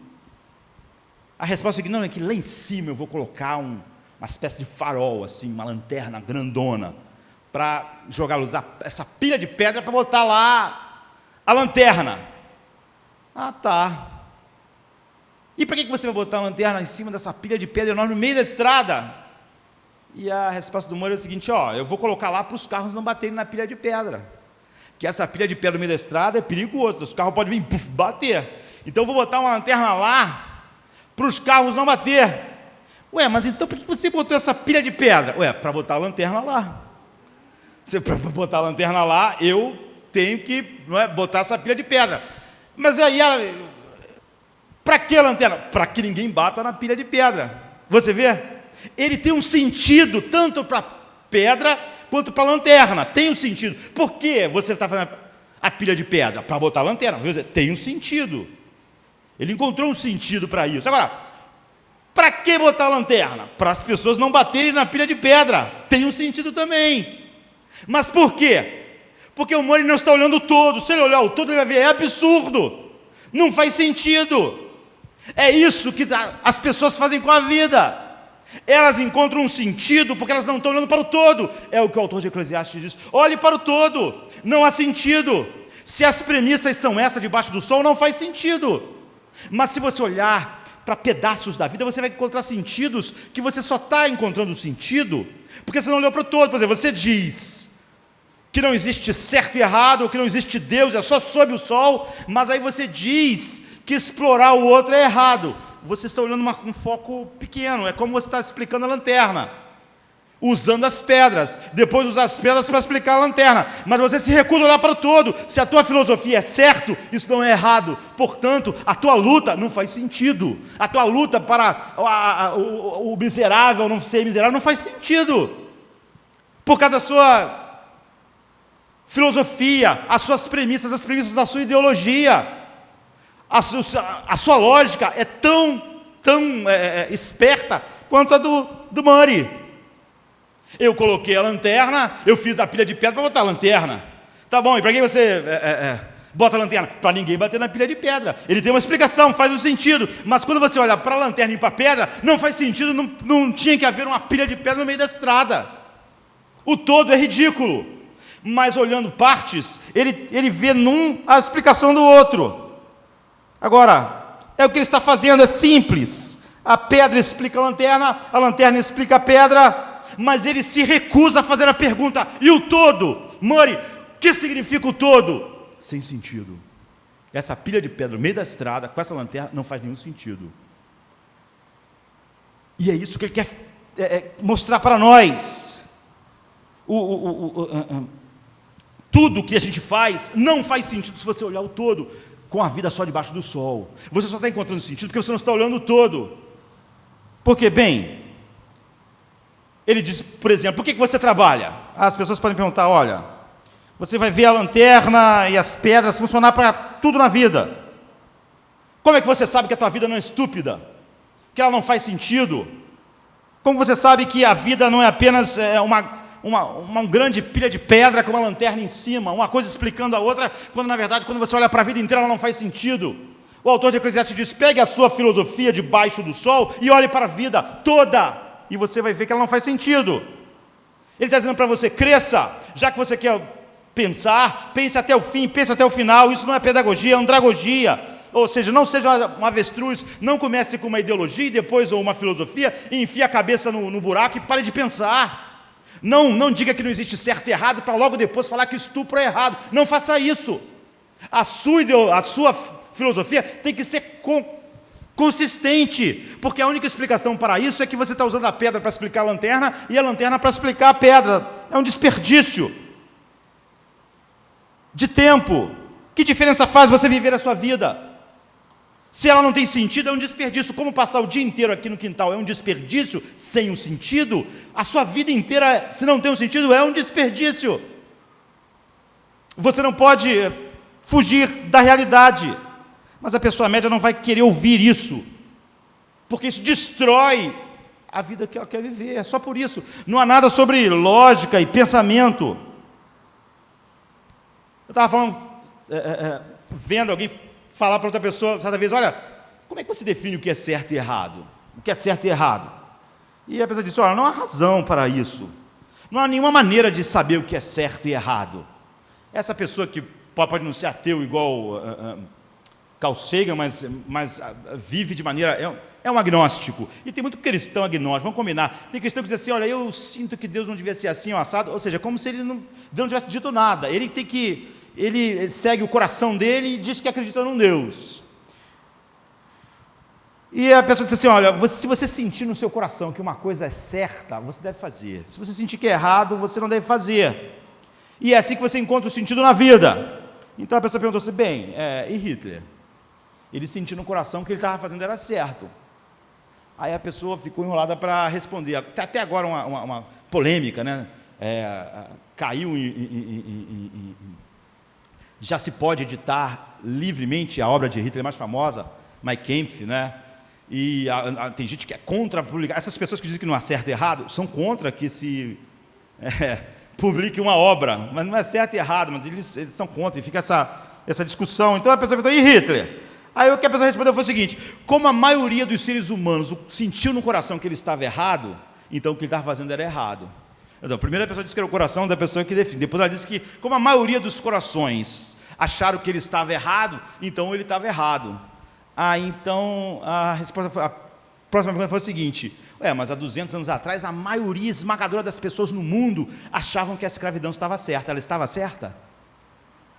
a resposta é que não, é que lá em cima eu vou colocar uma espécie de farol, assim, uma lanterna grandona, para jogar luz, essa pilha de pedra para botar lá a lanterna. Ah, tá. E para que você vai botar a lanterna em cima dessa pilha de pedra enorme no meio da estrada? E a resposta do Murray é o seguinte: eu vou colocar lá para os carros não baterem na pilha de pedra, que essa pilha de pedra no meio da estrada é perigoso, os carros podem vir bater. Então eu vou botar uma lanterna lá para os carros não bater. Ué, mas então por que você botou essa pilha de pedra? Ué, para botar a lanterna lá. Para botar a lanterna lá, eu tenho que botar essa pilha de pedra. Mas aí, para que a lanterna? Para que ninguém bata na pilha de pedra. Você vê? Ele tem um sentido tanto para a pedra quanto para a lanterna. Tem um sentido. Por que você está fazendo a pilha de pedra? Para botar a lanterna. Tem um sentido. Ele encontrou um sentido para isso. Agora, para que botar a lanterna? Para as pessoas não baterem na pilha de pedra. Tem um sentido também. Mas por quê? Porque o Murray não está olhando o todo. Se ele olhar o todo, ele vai ver, é absurdo. Não faz sentido. É isso que as pessoas fazem com a vida. Elas encontram um sentido porque elas não estão olhando para o todo. É o que o autor de Eclesiastes diz: olhe para o todo, não há sentido. Se as premissas são essas debaixo do sol, não faz sentido. Mas se você olhar para pedaços da vida, você vai encontrar sentidos que você só está encontrando sentido porque você não olhou para o todo. Por exemplo, você diz que não existe certo e errado, que não existe Deus, é só sob o sol, mas aí você diz que explorar o outro é errado. Você está olhando um foco pequeno, é como você está explicando a lanterna, usando as pedras, depois usar as pedras para explicar a lanterna, mas você se recusa a olhar para o todo. Se a tua filosofia é certo, isso não é errado, portanto, a tua luta não faz sentido, a tua luta para o miserável não ser miserável não faz sentido, por causa da sua filosofia, as suas premissas, as premissas da sua ideologia, a sua lógica é tão esperta quanto a do Murray. Eu coloquei a lanterna, eu fiz a pilha de pedra para botar a lanterna. Tá bom, e para que você bota a lanterna? Para ninguém bater na pilha de pedra. Ele tem uma explicação, faz um sentido, mas quando você olha para a lanterna e para a pedra, não faz sentido, não tinha que haver uma pilha de pedra no meio da estrada. O todo é ridículo. Mas olhando partes, ele vê a explicação do outro. Agora, é o que ele está fazendo, é simples. A pedra explica a lanterna explica a pedra, mas ele se recusa a fazer a pergunta: e o todo? Murray, o que significa o todo? Sem sentido. Essa pilha de pedra no meio da estrada, com essa lanterna, não faz nenhum sentido. E é isso que ele quer mostrar para nós. Tudo que a gente faz não faz sentido se você olhar o todo, com a vida só debaixo do sol. Você só está encontrando sentido porque você não está olhando o todo. Porque, bem, ele diz, por exemplo, por que você trabalha? As pessoas podem perguntar: olha, você vai ver a lanterna e as pedras funcionar para tudo na vida. Como é que você sabe que a tua vida não é estúpida? Que ela não faz sentido? Como você sabe que a vida não é apenas uma grande pilha de pedra com uma lanterna em cima, uma coisa explicando a outra, quando na verdade, quando você olha para a vida inteira, ela não faz sentido? O autor de Eclesiastes diz: pegue a sua filosofia debaixo do sol e olhe para a vida toda, e você vai ver que ela não faz sentido. Ele está dizendo para você: cresça, já que você quer pensar, pense até o fim, pense até o final. Isso não é pedagogia, é andragogia. Ou seja, não seja um avestruz, não comece com uma ideologia e depois ou uma filosofia e enfie a cabeça no buraco e pare de pensar. Não diga que não existe certo e errado para logo depois falar que estupro é errado. Não faça isso. A sua filosofia tem que ser consistente, porque a única explicação para isso é que você está usando a pedra para explicar a lanterna e a lanterna para explicar a pedra. É um desperdício de tempo. Que diferença faz você viver a sua vida? Se ela não tem sentido, é um desperdício. Como passar o dia inteiro aqui no quintal é um desperdício sem um sentido, a sua vida inteira, se não tem um sentido, é um desperdício. Você não pode fugir da realidade, mas a pessoa média não vai querer ouvir isso, porque isso destrói a vida que ela quer viver. É só por isso. Não há nada sobre lógica e pensamento. Eu estava falando, vendo alguém falar para outra pessoa, certa vez, olha, como é que você define o que é certo e errado? O que é certo e errado? E a pessoa disse, olha, não há razão para isso. Não há nenhuma maneira de saber o que é certo e errado. Essa pessoa que pode não ser ateu igual Carl Sagan, mas vive de maneira... É um agnóstico. E tem muito cristão agnóstico, vamos combinar. Tem cristão que diz assim, olha, eu sinto que Deus não devia ser assim ou assado, ou seja, como se Deus não tivesse dito nada. Ele segue o coração dele e diz que acredita num Deus. E a pessoa diz assim, olha, se você sentir no seu coração que uma coisa é certa, você deve fazer. Se você sentir que é errado, você não deve fazer. E é assim que você encontra o sentido na vida. Então a pessoa perguntou assim, bem, e Hitler? Ele sentiu no coração que ele estava fazendo era certo. Aí a pessoa ficou enrolada para responder. Até agora uma polêmica, né? Caiu já se pode editar livremente a obra de Hitler mais famosa, Mein Kampf, né? E tem gente que é contra publicar. Essas pessoas que dizem que não há certo e errado, são contra que se publique uma obra, mas não é certo e errado, mas eles são contra, e fica essa discussão. Então a pessoa perguntou, e Hitler? Aí o que a pessoa respondeu foi o seguinte, como a maioria dos seres humanos sentiu no coração que ele estava errado, então o que ele estava fazendo era errado. Então, primeiro a pessoa disse que era o coração da pessoa que define, depois ela disse que, como a maioria dos corações acharam que ele estava errado, então ele estava errado. Então a próxima pergunta foi o seguinte, mas há 200 anos atrás, a maioria esmagadora das pessoas no mundo achavam que a escravidão estava certa. Ela estava certa?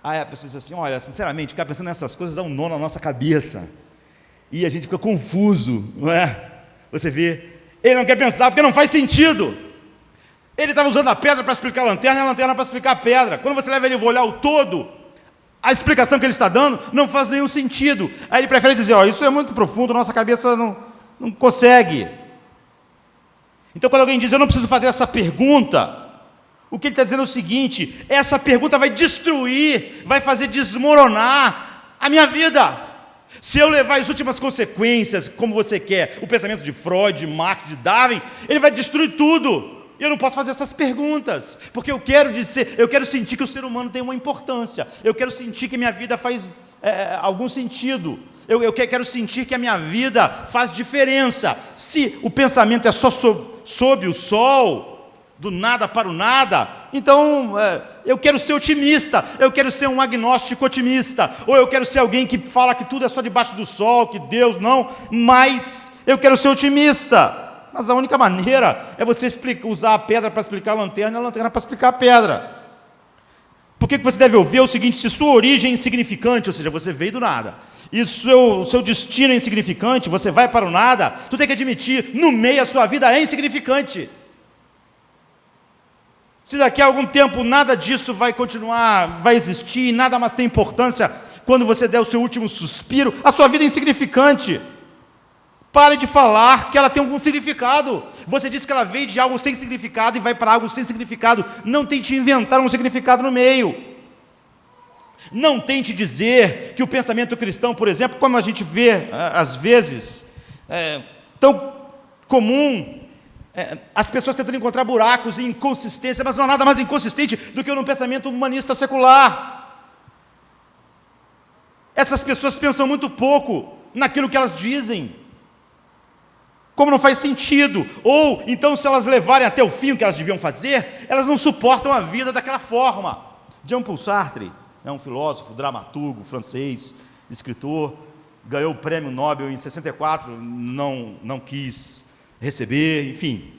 Aí a pessoa disse assim, olha, sinceramente, ficar pensando nessas coisas dá um nó na nossa cabeça. E a gente fica confuso, não é? Você vê, ele não quer pensar porque não faz sentido. Ele estava usando a pedra para explicar a lanterna e a lanterna para explicar a pedra. Quando você leva ele a olhar o todo, a explicação que ele está dando não faz nenhum sentido. Aí ele prefere dizer, isso é muito profundo, nossa cabeça não consegue. Então quando alguém diz, eu não preciso fazer essa pergunta, o que ele está dizendo é o seguinte, essa pergunta vai destruir, vai fazer desmoronar a minha vida. Se eu levar as últimas consequências, como você quer, o pensamento de Freud, de Marx, de Darwin, ele vai destruir tudo. Eu não posso fazer essas perguntas, porque eu quero sentir que o ser humano tem uma importância, eu quero sentir que minha vida faz algum sentido, eu quero sentir que a minha vida faz diferença. Se o pensamento é só sob o sol, do nada para o nada, então eu quero ser otimista, eu quero ser um agnóstico otimista, ou eu quero ser alguém que fala que tudo é só debaixo do sol, que Deus não, mas eu quero ser otimista. Mas a única maneira é você usar a pedra para explicar a lanterna e a lanterna para explicar a pedra. Por que você deve ouvir é o seguinte, se sua origem é insignificante, ou seja, você veio do nada, e o seu destino é insignificante, você vai para o nada, tu tem que admitir, no meio a sua vida é insignificante. Se daqui a algum tempo nada disso vai continuar, vai existir, nada mais tem importância, quando você der o seu último suspiro, a sua vida é insignificante. Pare de falar que ela tem algum significado. Você disse que ela veio de algo sem significado e vai para algo sem significado. Não tente inventar um significado no meio. Não tente dizer que o pensamento cristão, por exemplo, como a gente vê às vezes, tão comum, as pessoas tentando encontrar buracos e inconsistência, mas não há nada mais inconsistente do que um pensamento humanista secular. Essas pessoas pensam muito pouco naquilo que elas dizem. Como não faz sentido, ou então se elas levarem até o fim o que elas deviam fazer, elas não suportam a vida daquela forma. Jean-Paul Sartre é um filósofo, dramaturgo francês, escritor, ganhou o prêmio Nobel em 64, não quis receber, enfim.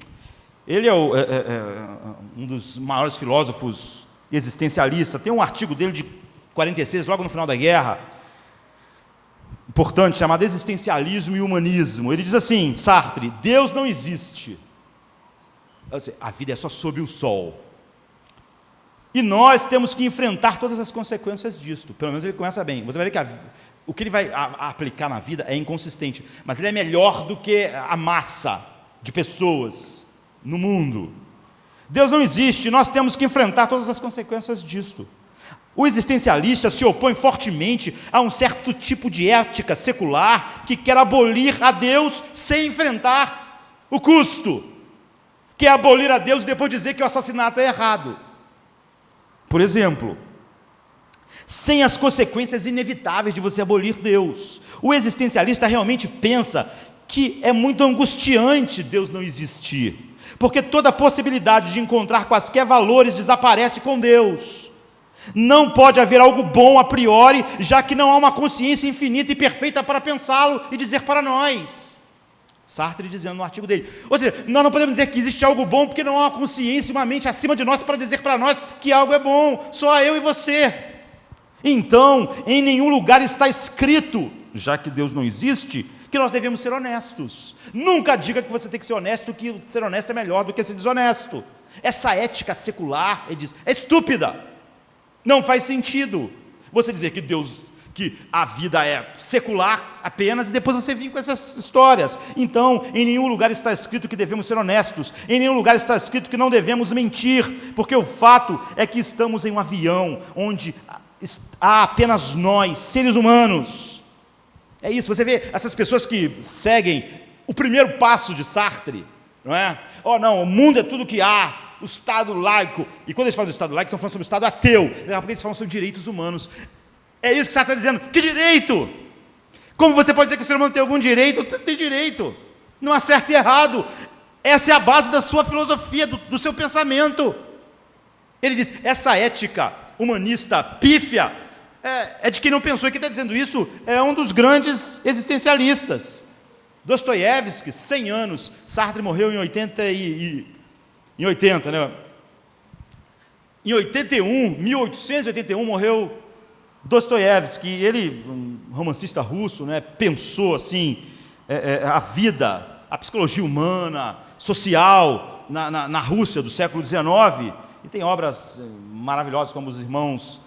Ele é um dos maiores filósofos existencialistas. Tem um artigo dele de 46, logo no final da guerra, importante, chamado Existencialismo e Humanismo. Ele diz assim, Sartre: Deus não existe. A vida é só sob o sol. E nós temos que enfrentar todas as consequências disto. Pelo menos ele começa bem. Você vai ver que o que ele vai aplicar na vida é inconsistente, mas ele é melhor do que a massa de pessoas no mundo. Deus não existe, nós temos que enfrentar todas as consequências disto. O existencialista se opõe fortemente a um certo tipo de ética secular que quer abolir a Deus sem enfrentar o custo, que é abolir a Deus e depois dizer que o assassinato é errado. Por exemplo, sem as consequências inevitáveis de você abolir Deus. O existencialista realmente pensa que é muito angustiante Deus não existir, porque toda a possibilidade de encontrar quaisquer valores desaparece com Deus. Não pode haver algo bom a priori, já que não há uma consciência infinita e perfeita para pensá-lo e dizer para nós. Sartre dizendo no artigo dele. Ou seja, nós não podemos dizer que existe algo bom porque não há uma consciência, uma mente acima de nós para dizer para nós que algo é bom, só eu e você. Então, em nenhum lugar está escrito, já que Deus não existe, que nós devemos ser honestos. Nunca diga que você tem que ser honesto, que ser honesto é melhor do que ser desonesto. Essa ética secular, ele diz, é estúpida. Não faz sentido você dizer que a vida é secular apenas e depois você vir com essas histórias. Então, em nenhum lugar está escrito que devemos ser honestos, em nenhum lugar está escrito que não devemos mentir, porque o fato é que estamos em um avião onde há apenas nós, seres humanos. É isso, você vê essas pessoas que seguem o primeiro passo de Sartre, não é? Oh não, o mundo é tudo que há, o Estado laico, e quando eles falam do Estado laico, estão falando sobre o Estado ateu, daqui a pouco eles falam sobre direitos humanos. É isso que Sartre está dizendo, que direito? Como você pode dizer que o ser humano tem algum direito? Tem direito, não há certo e errado, essa é a base da sua filosofia, do seu pensamento. Ele diz, essa ética humanista pífia, é de quem não pensou, e quem está dizendo isso é um dos grandes existencialistas. Dostoiévski, 100 anos, Sartre morreu em 80, né? Em 1881, morreu Dostoiévski. Ele, um romancista russo, né, pensou assim, a vida, a psicologia humana, social, na Rússia do século XIX, e tem obras maravilhosas como Os Irmãos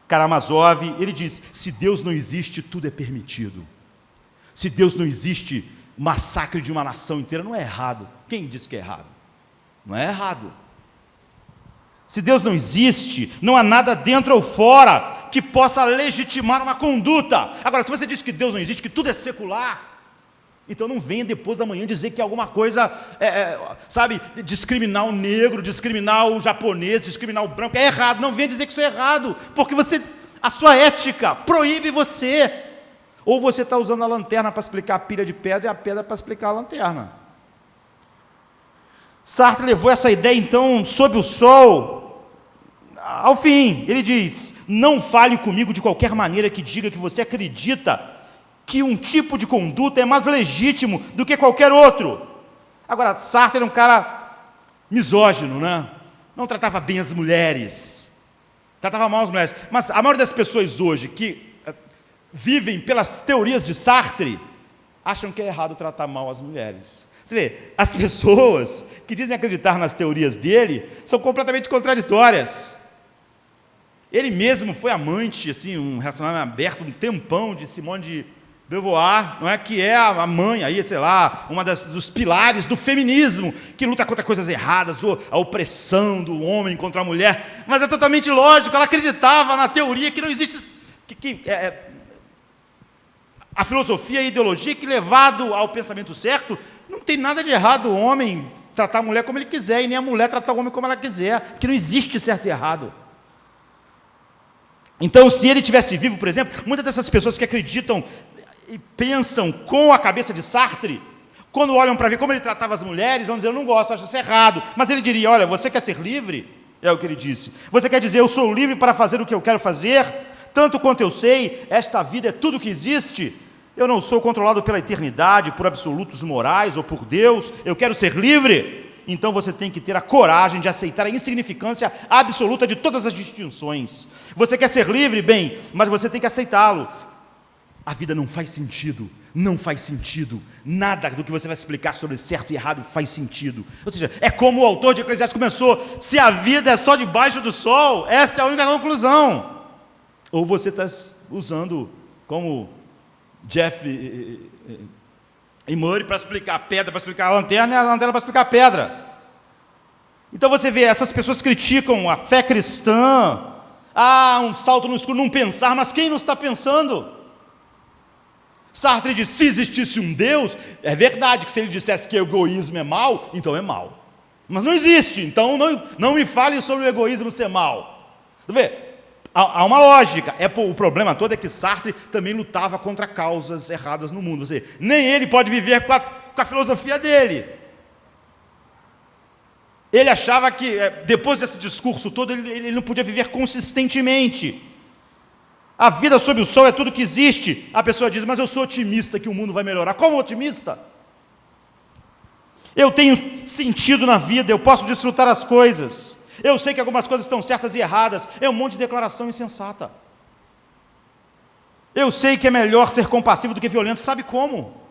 Karamazov. Ele diz, se Deus não existe, tudo é permitido. Se Deus não existe, o massacre de uma nação inteira não é errado. Quem disse que é errado? Não é errado. Se Deus não existe, não há nada dentro ou fora que possa legitimar uma conduta. Agora, se você diz que Deus não existe, que tudo é secular, então não venha depois da manhã dizer que alguma coisa, sabe, discriminar o negro, discriminar o japonês, discriminar o branco, é errado. Não venha dizer que isso é errado, porque a sua ética proíbe você. Ou você está usando a lanterna para explicar a pilha de pedra e a pedra para explicar a lanterna. Sartre levou essa ideia, então, sob o sol, ao fim. Ele diz, não fale comigo de qualquer maneira que diga que você acredita que um tipo de conduta é mais legítimo do que qualquer outro. Agora, Sartre era um cara misógino, né? Não tratava bem as mulheres, tratava mal as mulheres. Mas a maioria das pessoas hoje que vivem pelas teorias de Sartre acham que é errado tratar mal as mulheres. Você vê, as pessoas que dizem acreditar nas teorias dele são completamente contraditórias. Ele mesmo foi amante, assim, um relacionamento aberto, um tempão, de Simone de Beauvoir, não é? Que é a mãe, aí, sei lá, dos pilares do feminismo, que luta contra coisas erradas, a opressão do homem contra a mulher. Mas é totalmente lógico, ela acreditava na teoria que não existe... A filosofia e a ideologia que, levado ao pensamento certo, não tem nada de errado o homem tratar a mulher como ele quiser, e nem a mulher tratar o homem como ela quiser, porque não existe certo e errado. Então, se ele estivesse vivo, por exemplo, muitas dessas pessoas que acreditam e pensam com a cabeça de Sartre, quando olham para ver como ele tratava as mulheres, vão dizer, eu não gosto, acho isso errado. Mas ele diria, olha, você quer ser livre? É o que ele disse. Você quer dizer, eu sou livre para fazer o que eu quero fazer? Tanto quanto eu sei, esta vida é tudo que existe. Eu não sou controlado pela eternidade, por absolutos morais ou por Deus. Eu quero ser livre. Então você tem que ter a coragem de aceitar a insignificância absoluta de todas as distinções. Você quer ser livre? Bem, mas você tem que aceitá-lo. A vida não faz sentido, não faz sentido. Nada do que você vai explicar sobre certo e errado faz sentido. Ou seja, é como o autor de Eclesiastes começou: se a vida é só debaixo do sol, essa é a única conclusão. Ou você está usando como Jeff e Murray para explicar a pedra, para explicar a lanterna, e a lanterna para explicar a pedra. Então você vê, essas pessoas criticam a fé cristã. Um salto no escuro, não pensar, mas quem não está pensando? Sartre diz, se existisse um Deus, é verdade que se ele dissesse que o egoísmo é mal, então é mal. Mas não existe, então não me fale sobre o egoísmo ser mal. Vê, há uma lógica. O problema todo é que Sartre também lutava contra causas erradas no mundo. Ou seja, nem ele pode viver com a filosofia dele. Ele achava que, depois desse discurso todo, ele não podia viver consistentemente. A vida sob o sol é tudo que existe. A pessoa diz, mas eu sou otimista que o mundo vai melhorar. Como otimista? Eu tenho sentido na vida, eu posso desfrutar as coisas. Eu sei que algumas coisas estão certas e erradas. É um monte de declaração insensata. Eu sei que é melhor ser compassivo do que violento. Sabe como?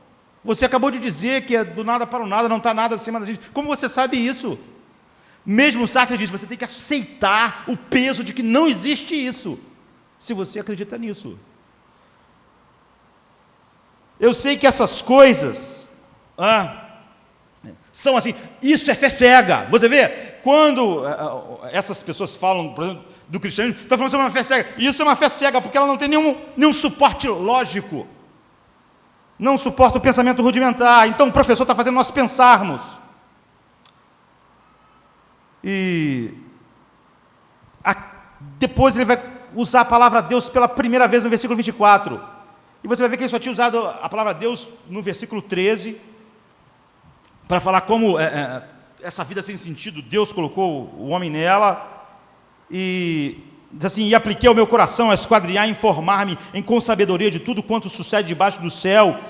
Você acabou de dizer que é do nada para o nada, não está nada acima da gente. Como você sabe isso? Mesmo Sartre diz, você tem que aceitar o peso de que não existe isso. Se você acredita nisso. Eu sei que essas coisas são assim, isso é fé cega. Você vê, quando essas pessoas falam, por exemplo, do cristianismo, estão falando sobre uma fé cega. Isso é uma fé cega, porque ela não tem nenhum suporte lógico. Não suporta o pensamento rudimentar. Então o professor está fazendo nós pensarmos. E depois ele vai usar a palavra Deus pela primeira vez no versículo 24. E você vai ver que ele só tinha usado a palavra Deus no versículo 13, para falar como essa vida sem sentido, Deus colocou o homem nela, e diz assim, e apliquei ao meu coração a esquadriar, informar-me com sabedoria de tudo quanto sucede debaixo do céu.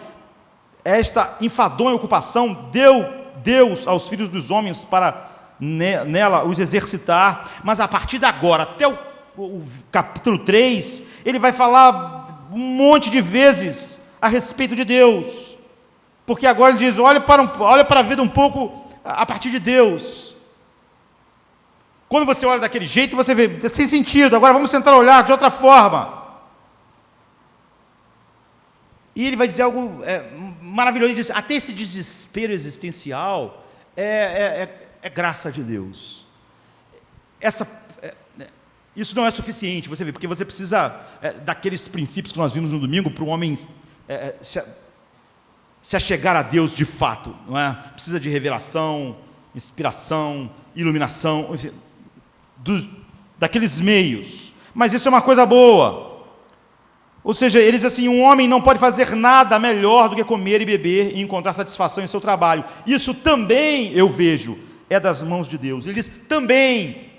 Esta enfadonha ocupação deu Deus aos filhos dos homens para nela os exercitar, mas a partir de agora, até o capítulo 3, ele vai falar um monte de vezes a respeito de Deus, porque agora ele diz, olha para a vida um pouco a partir de Deus. Quando você olha daquele jeito, você vê, sem sentido, agora vamos tentar olhar de outra forma. E ele vai dizer algo maravilhoso, ele diz, até esse desespero existencial é graça de Deus. Isso não é suficiente, você vê, porque você precisa daqueles princípios que nós vimos no domingo para o homem se achegar a Deus de fato, não é? Precisa de revelação, inspiração, iluminação, enfim, daqueles meios. Mas isso é uma coisa boa. Ou seja, eles assim, um homem não pode fazer nada melhor do que comer e beber e encontrar satisfação em seu trabalho. Isso também, eu vejo, é das mãos de Deus. Ele diz, também.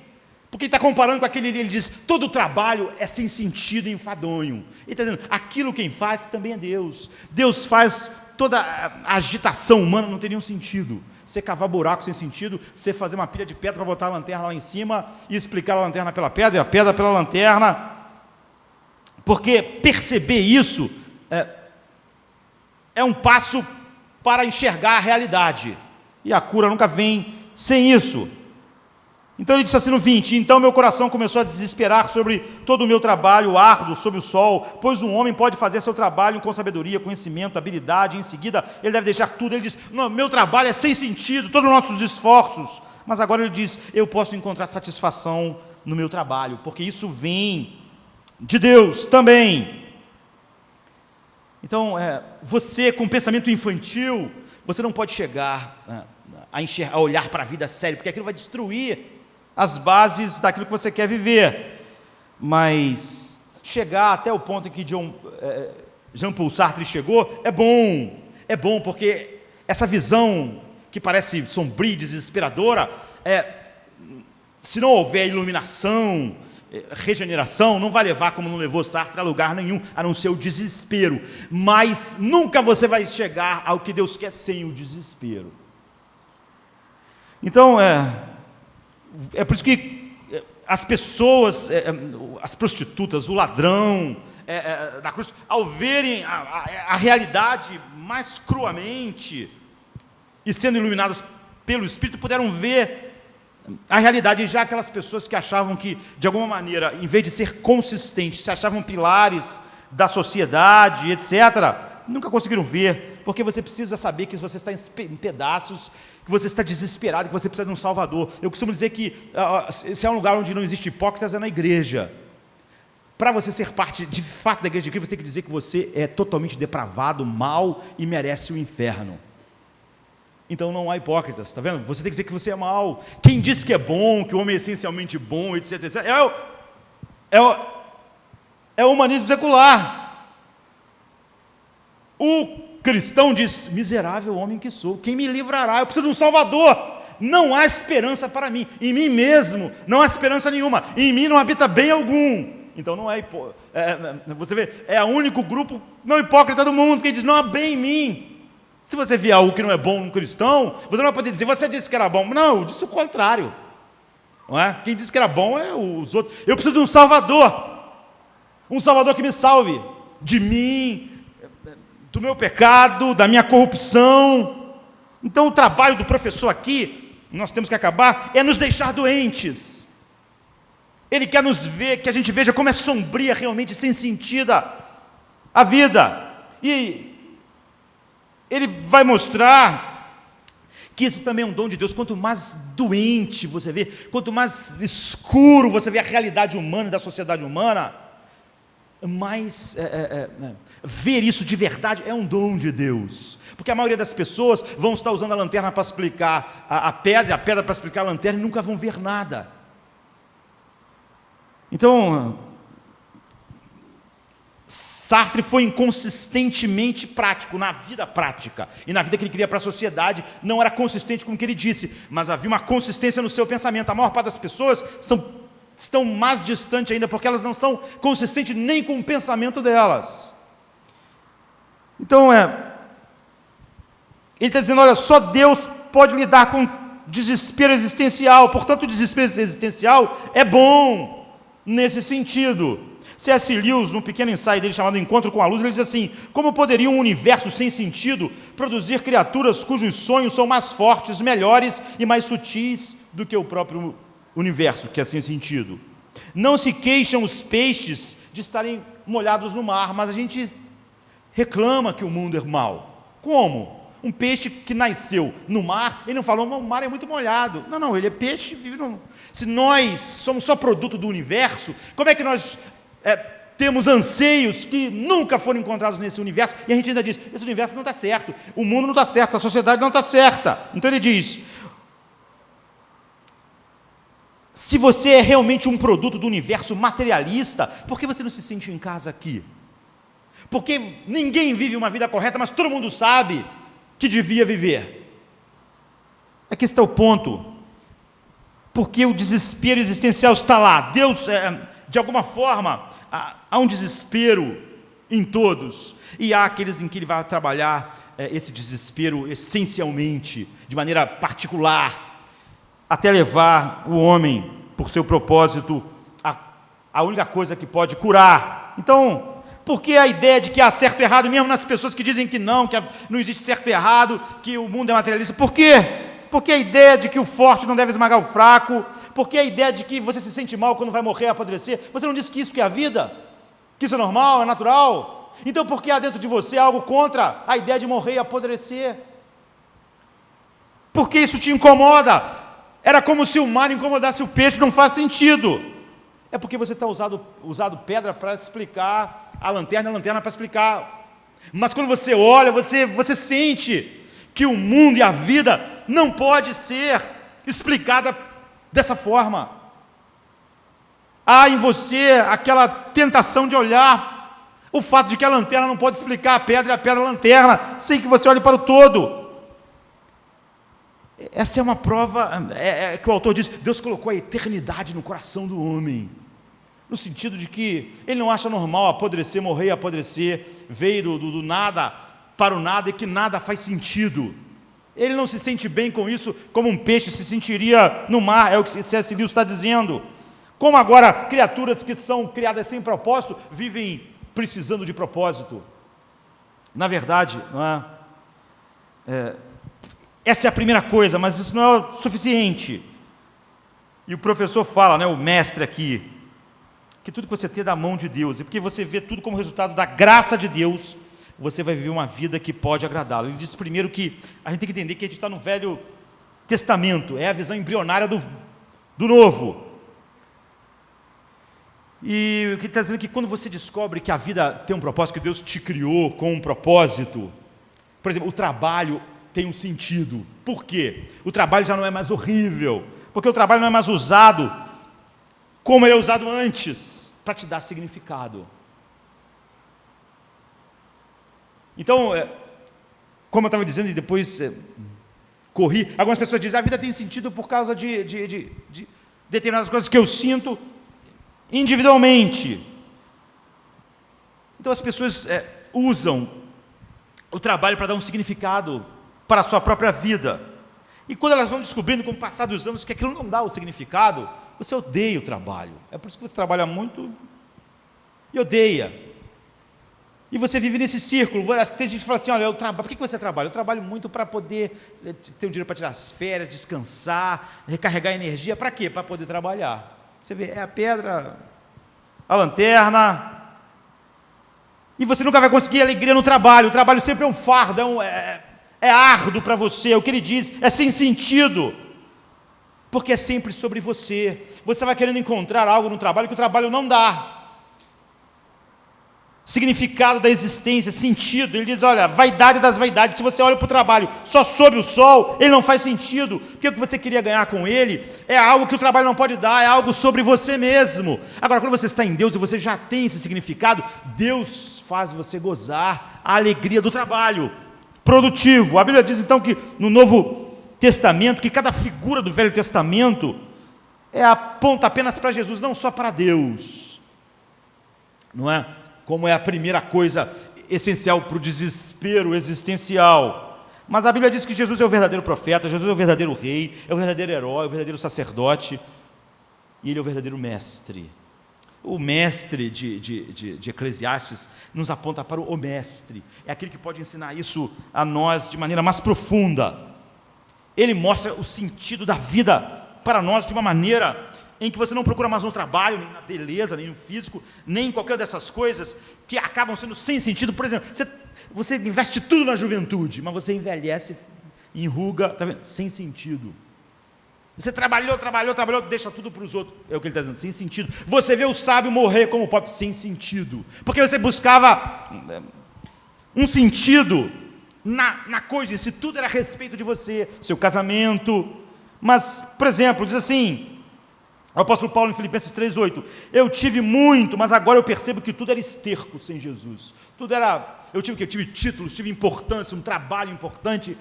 Porque ele está comparando com aquele, ele diz, todo trabalho é sem sentido e enfadonho. Ele está dizendo, aquilo quem faz também é Deus. Deus faz toda a agitação humana, não tem nenhum sentido. Você cavar buraco sem sentido, você fazer uma pilha de pedra para botar a lanterna lá em cima e explicar a lanterna pela pedra e a pedra pela lanterna. Porque perceber isso é um passo para enxergar a realidade. E a cura nunca vem sem isso. Então ele disse assim no 20, então meu coração começou a desesperar sobre todo o meu trabalho árduo sob o sol, pois um homem pode fazer seu trabalho com sabedoria, conhecimento, habilidade, e em seguida ele deve deixar tudo. Ele diz, não, meu trabalho é sem sentido, todos os nossos esforços, mas agora ele diz, eu posso encontrar satisfação no meu trabalho, porque isso vem de Deus também. Então, você com pensamento infantil, você não pode chegar a olhar para a vida séria, porque aquilo vai destruir as bases daquilo que você quer viver. Mas chegar até o ponto em que Jean-Paul Sartre chegou, é bom, porque essa visão que parece sombria e desesperadora, se não houver iluminação, regeneração, não vai levar, como não levou Sartre, a lugar nenhum, a não ser o desespero. Mas nunca você vai chegar ao que Deus quer sem o desespero. Então, é por isso que as pessoas, as prostitutas, o ladrão da cruz, ao verem a realidade mais cruamente e sendo iluminadas pelo Espírito, puderam ver a realidade. E já aquelas pessoas que achavam que, de alguma maneira, em vez de ser consistentes, se achavam pilares da sociedade, etc., nunca conseguiram ver, porque você precisa saber que você está em pedaços, que você está desesperado, que você precisa de um Salvador. Eu costumo dizer que se é um lugar onde não existe hipócritas, é na igreja. Para você ser parte, de fato, da igreja de Cristo, você tem que dizer que você é totalmente depravado, mau e merece o inferno. Então não há hipócritas, está vendo? Você tem que dizer que você é mau. Quem diz que é bom, que o homem é essencialmente bom, etc., etc., é o humanismo secular. O cristão diz: miserável homem que sou, quem me livrará? Eu preciso de um Salvador. Não há esperança para mim, em mim mesmo não há esperança nenhuma, em mim não habita bem algum. Então não você vê, é o único grupo não hipócrita do mundo, que diz: não há bem em mim. Se você vê algo que não é bom num cristão, você não vai poder dizer: você disse que era bom. Não, eu disse o contrário. Não é? Quem disse que era bom é os outros. Eu preciso de um Salvador. Um Salvador que me salve de mim, do meu pecado, da minha corrupção. Então o trabalho do professor aqui, nós temos que acabar, é nos deixar doentes. Ele quer nos ver, que a gente veja como é sombria, realmente sem sentido a vida. E ele vai mostrar que isso também é um dom de Deus. Quanto mais doente você vê, quanto mais escuro você vê a realidade humana e da sociedade humana, mais ver isso de verdade é um dom de Deus. Porque a maioria das pessoas vão estar usando a lanterna para explicar a pedra para explicar a lanterna, e nunca vão ver nada. Então, Sartre foi inconsistentemente prático na vida prática, e na vida que ele queria para a sociedade, não era consistente com o que ele disse, mas havia uma consistência no seu pensamento. A maior parte das pessoas estão mais distantes ainda, porque elas não são consistentes nem com o pensamento delas. Então, ele está dizendo: olha, só Deus pode lidar com desespero existencial, portanto o desespero existencial é bom nesse sentido. C.S. Lewis, num pequeno ensaio dele chamado Encontro com a Luz, ele diz assim: como poderia um universo sem sentido produzir criaturas cujos sonhos são mais fortes, melhores e mais sutis do que o próprio universo, que é sem sentido? Não se queixam os peixes de estarem molhados no mar, mas a gente reclama que o mundo é mau. Como? Um peixe que nasceu no mar, ele não falou: o mar é muito molhado. Não, ele é peixe e vive no... Se nós somos só produto do universo, como é que nós temos anseios que nunca foram encontrados nesse universo, e a gente ainda diz: esse universo não está certo, o mundo não está certo, a sociedade não está certa. Então ele diz: se você é realmente um produto do universo materialista, por que você não se sente em casa aqui? Porque ninguém vive uma vida correta, mas todo mundo sabe que devia viver. Aqui está o ponto. Porque o desespero existencial está lá. Deus, de alguma forma, há um desespero em todos, e há aqueles em que ele vai trabalhar esse desespero essencialmente, de maneira particular, até levar o homem, por seu propósito, a única coisa que pode curar. Então, por que a ideia de que há certo e errado, mesmo nas pessoas que dizem que não existe certo e errado, que o mundo é materialista? Por quê? Porque a ideia de que o forte não deve esmagar o fraco? Porque a ideia de que você se sente mal quando vai morrer, apodrecer? Você não disse que isso que é a vida? Que isso é normal, é natural? Então por que há dentro de você algo contra a ideia de morrer e apodrecer? Por que isso te incomoda? Era como se o mar incomodasse o peixe, não faz sentido. É porque você está usando pedra para explicar a lanterna para explicar. Mas quando você olha, você sente que o mundo e a vida não pode ser explicada dessa forma. Há em você aquela tentação de olhar o fato de que a lanterna não pode explicar a pedra e a pedra a lanterna, sem que você olhe para o todo. Essa é uma prova que o autor diz, Deus colocou a eternidade no coração do homem, no sentido de que ele não acha normal apodrecer, morrer e apodrecer, veio do nada para o nada e que nada faz sentido. Ele não se sente bem com isso, como um peixe se sentiria no mar, é o que C.S. Lewis está dizendo. Como agora criaturas que são criadas sem propósito, vivem precisando de propósito. Na verdade, não é? Essa é a primeira coisa, mas isso não é o suficiente. E o professor fala, né, o mestre aqui, que tudo que você tem é da mão de Deus, e porque você vê tudo como resultado da graça de Deus, você vai viver uma vida que pode agradá-lo. Ele diz primeiro que a gente tem que entender que a gente está no Velho Testamento, é a visão embrionária do Novo. E o que ele está dizendo é que quando você descobre que a vida tem um propósito, que Deus te criou com um propósito, por exemplo, o trabalho tem um sentido. Por quê? O trabalho já não é mais horrível, porque o trabalho não é mais usado como ele é usado antes, para te dar significado. Então, como eu estava dizendo e depois corri, algumas pessoas dizem, a vida tem sentido por causa de determinadas coisas que eu sinto individualmente. Então as pessoas usam o trabalho para dar um significado para a sua própria vida. E quando elas vão descobrindo com o passar dos anos que aquilo não dá o significado, você odeia o trabalho. É por isso que você trabalha muito e odeia. E você vive nesse círculo. Tem gente que fala assim, olha, por que você trabalha? Eu trabalho muito para poder ter um dinheiro para tirar as férias, descansar, recarregar energia. Para quê? Para poder trabalhar. Você vê, é a pedra, a lanterna, e você nunca vai conseguir alegria no trabalho. O trabalho sempre é um fardo, é árduo para você. É o que ele diz, é sem sentido, porque é sempre sobre você. Você vai querendo encontrar algo no trabalho que o trabalho não dá. Significado da existência, sentido. Ele diz, olha, vaidade das vaidades. Se você olha para o trabalho só sob o sol, ele não faz sentido, porque o que você queria ganhar com ele é algo que o trabalho não pode dar, é algo sobre você mesmo. Agora, quando você está em Deus e você já tem esse significado, Deus faz você gozar a alegria do trabalho produtivo. A Bíblia diz então que no Novo Testamento, que cada figura do Velho Testamento aponta apenas para Jesus, não só para Deus, não é? Como é a primeira coisa essencial para o desespero existencial. Mas a Bíblia diz que Jesus é o verdadeiro profeta, Jesus é o verdadeiro rei, é o verdadeiro herói, é o verdadeiro sacerdote, e ele é o verdadeiro mestre. O mestre de Eclesiastes nos aponta para o mestre, é aquele que pode ensinar isso a nós de maneira mais profunda. Ele mostra o sentido da vida para nós de uma maneira em que você não procura mais no trabalho, nem na beleza, nem no físico, nem em qualquer dessas coisas que acabam sendo sem sentido. Por exemplo, você investe tudo na juventude, mas você envelhece, enruga, tá vendo? Sem sentido. Você trabalhou, deixa tudo para os outros, é o que ele está dizendo, sem sentido. Você vê o sábio morrer como o pobre, sem sentido, porque você buscava um sentido na coisa, se tudo era a respeito de você, seu casamento. Mas, por exemplo, diz assim, o apóstolo Paulo em Filipenses 3,8, eu tive muito, mas agora eu percebo que tudo era esterco sem Jesus. Tudo era, eu tive títulos, tive importância, um trabalho importante,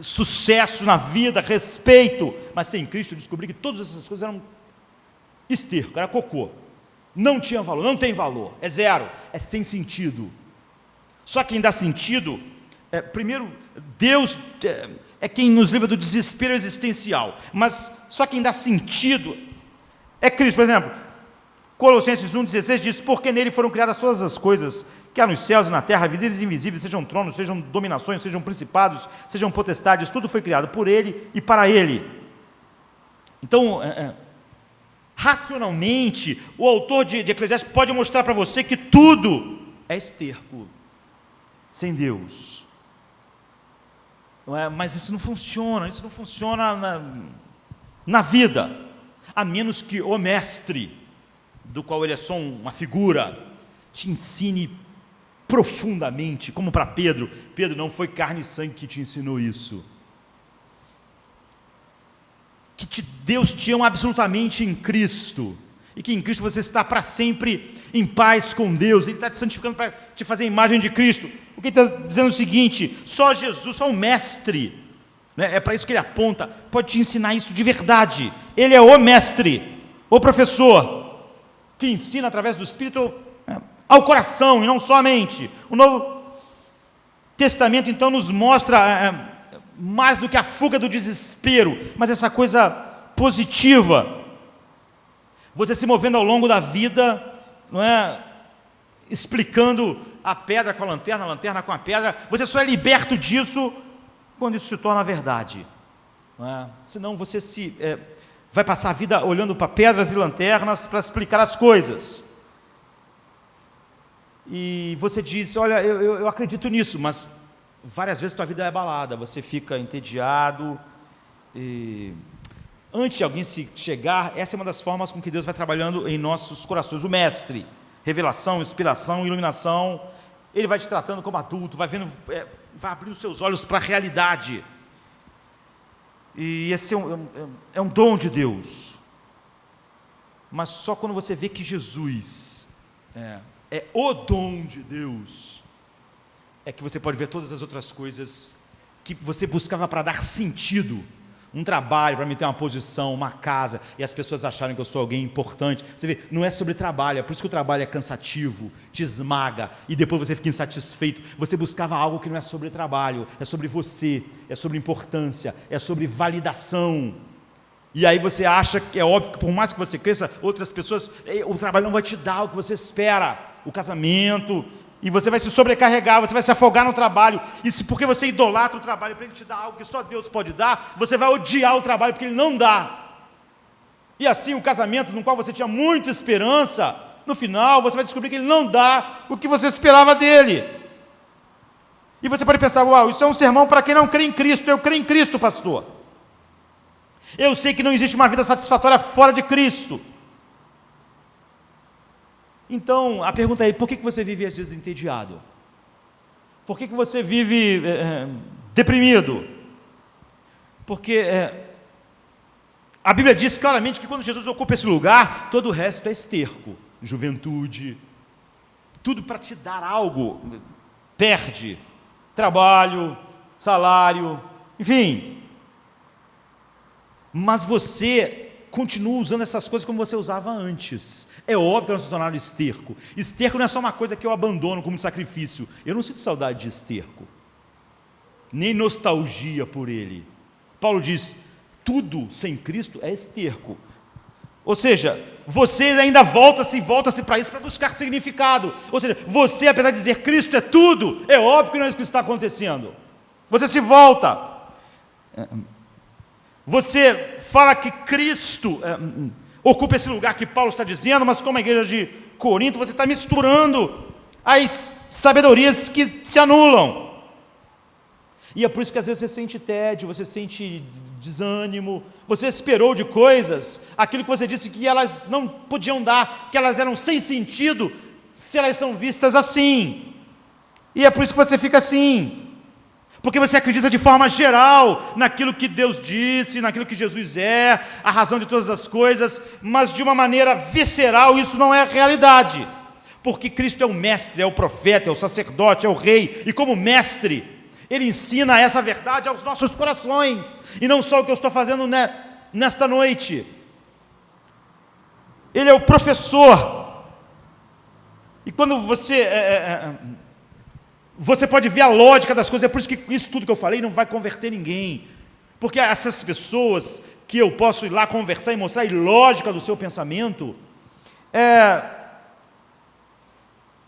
sucesso na vida, respeito, mas sem Cristo eu descobri que todas essas coisas eram esterco, era cocô. Não tinha valor, não tem valor, é zero, é sem sentido. Só quem dá sentido, primeiro, Deus é quem nos livra do desespero existencial, mas só quem dá sentido é Cristo. Por exemplo, Colossenses 1,16 diz, porque nele foram criadas todas as coisas, que há nos céus e na terra, visíveis e invisíveis, sejam tronos, sejam dominações, sejam principados, sejam potestades, tudo foi criado por ele e para ele. Então, racionalmente, o autor de Eclesiastes pode mostrar para você que tudo é esterco, sem Deus. Mas isso não funciona na vida, a menos que o mestre, do qual ele é só uma figura, te ensine profundamente, como para Pedro. Pedro, não foi carne e sangue que te ensinou isso, que Deus te ama absolutamente em Cristo, e que em Cristo você está para sempre em paz com Deus. Ele está te santificando para te fazer a imagem de Cristo. O que ele está dizendo é o seguinte, só Jesus, só o mestre, né? É para isso que ele aponta, pode te ensinar isso de verdade. Ele é o mestre, o professor, que ensina através do Espírito ao coração e não só à mente. O Novo Testamento, então, nos mostra mais do que a fuga do desespero, mas essa coisa positiva. Você se movendo ao longo da vida, não é? Explicando a pedra com a lanterna com a pedra. Você só é liberto disso quando isso se torna verdade. Não é? Senão você vai passar a vida olhando para pedras e lanternas para explicar as coisas. E você diz, olha, eu acredito nisso, mas várias vezes tua vida é abalada, você fica entediado. E antes de alguém se chegar, essa é uma das formas com que Deus vai trabalhando em nossos corações. O mestre, revelação, inspiração, iluminação, ele vai te tratando como adulto, vai vendo, vai abrindo seus olhos para a realidade. E esse é um dom de Deus. Mas só quando você vê que Jesus é o dom de Deus, é que você pode ver todas as outras coisas que você buscava para dar sentido. Um trabalho, para me ter uma posição, uma casa, e as pessoas acharem que eu sou alguém importante. Você vê, não é sobre trabalho, é por isso que o trabalho é cansativo, te esmaga, e depois você fica insatisfeito. Você buscava algo que não é sobre trabalho, é sobre você, é sobre importância, é sobre validação. E aí você acha que é óbvio que por mais que você cresça, outras pessoas, o trabalho não vai te dar o que você espera, o casamento, e você vai se sobrecarregar, você vai se afogar no trabalho, e se porque você idolatra o trabalho para ele te dar algo que só Deus pode dar, você vai odiar o trabalho porque ele não dá. E assim o casamento, no qual você tinha muita esperança, no final você vai descobrir que ele não dá o que você esperava dele. E você pode pensar, uau, isso é um sermão para quem não crê em Cristo. Eu creio em Cristo, pastor. Eu sei que não existe uma vida satisfatória fora de Cristo. Então, a pergunta é, por que você vive às vezes entediado? Por que você vive deprimido? Porque a Bíblia diz claramente que quando Jesus ocupa esse lugar, todo o resto é esterco, juventude, tudo para te dar algo, perde, trabalho, salário, enfim. Mas você continua usando essas coisas como você usava antes. É óbvio que elas se tornaram esterco. Esterco não é só uma coisa que eu abandono como sacrifício. Eu não sinto saudade de esterco, nem nostalgia por ele. Paulo diz, tudo sem Cristo é esterco. Ou seja, você ainda volta-se para isso, para buscar significado. Ou seja, você, apesar de dizer Cristo é tudo, é óbvio que não é isso que está acontecendo. Você se volta. Você fala que Cristo ocupa esse lugar que Paulo está dizendo, mas como a igreja de Corinto, você está misturando as sabedorias que se anulam. E é por isso que às vezes você sente tédio, você sente desânimo, você esperou de coisas, aquilo que você disse que elas não podiam dar, que elas eram sem sentido, se elas são vistas assim. E é por isso que você fica assim. Porque você acredita de forma geral naquilo que Deus disse, naquilo que Jesus é, a razão de todas as coisas, mas de uma maneira visceral isso não é a realidade. Porque Cristo é o mestre, é o profeta, é o sacerdote, é o rei, e como mestre, ele ensina essa verdade aos nossos corações, e não só o que eu estou fazendo nesta noite. Ele é o professor, e quando você pode ver a lógica das coisas, é por isso que isso tudo que eu falei não vai converter ninguém, porque essas pessoas que eu posso ir lá conversar e mostrar a lógica do seu pensamento,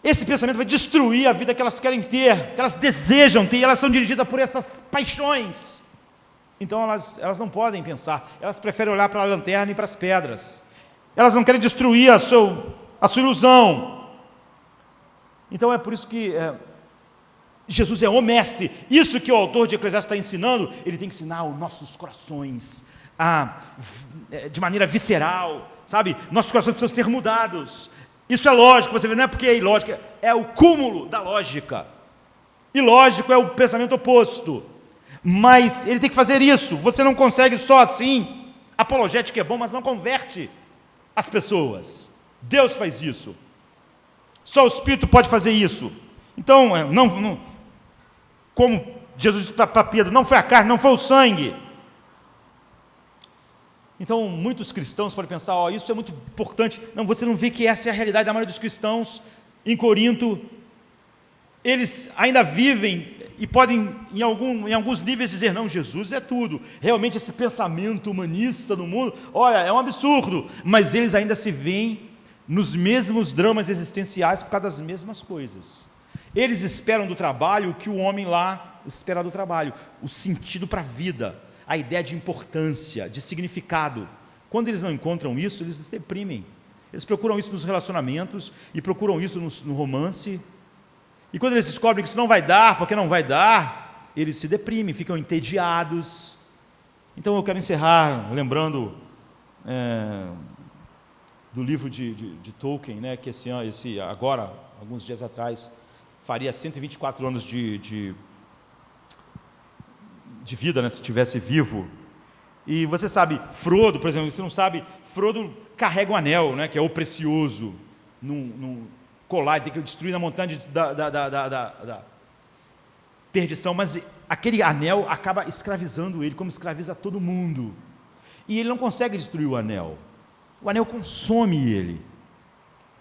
esse pensamento vai destruir a vida que elas querem ter, que elas desejam ter, e elas são dirigidas por essas paixões. Então elas não podem pensar, elas preferem olhar para a lanterna e para as pedras, elas não querem destruir a sua ilusão. Então é por isso que Jesus é o mestre. Isso que o autor de Eclesiastes está ensinando, ele tem que ensinar aos nossos corações, de maneira visceral, sabe? Nossos corações precisam ser mudados. Isso é lógico, você vê, não é porque é ilógico, é o cúmulo da lógica. Ilógico é o pensamento oposto. Mas ele tem que fazer isso. Você não consegue só assim. Apologética é bom, mas não converte as pessoas. Deus faz isso. Só o Espírito pode fazer isso. Então, como Jesus disse para Pedro, não foi a carne, não foi o sangue. Então, muitos cristãos podem pensar, isso é muito importante. Não, você não vê que essa é a realidade da maioria dos cristãos em Corinto. Eles ainda vivem e podem, em alguns níveis, dizer, não, Jesus é tudo. Realmente, esse pensamento humanista no mundo, olha, é um absurdo. Mas eles ainda se veem nos mesmos dramas existenciais por causa das mesmas coisas. Eles esperam do trabalho o que o homem lá espera do trabalho, o sentido para a vida, a ideia de importância, de significado. Quando eles não encontram isso, eles se deprimem. Eles procuram isso nos relacionamentos e procuram isso no romance. E quando eles descobrem que isso não vai dar, porque não vai dar, eles se deprimem, ficam entediados. Então eu quero encerrar lembrando do livro de Tolkien, né, que agora, alguns dias atrás, faria 124 anos de vida, né, se estivesse vivo. E você sabe, Frodo, por exemplo, você não sabe, Frodo carrega um anel, né, que é o precioso, num colar, tem que destruir na montanha da perdição, mas aquele anel acaba escravizando ele, como escraviza todo mundo. E ele não consegue destruir o anel consome ele.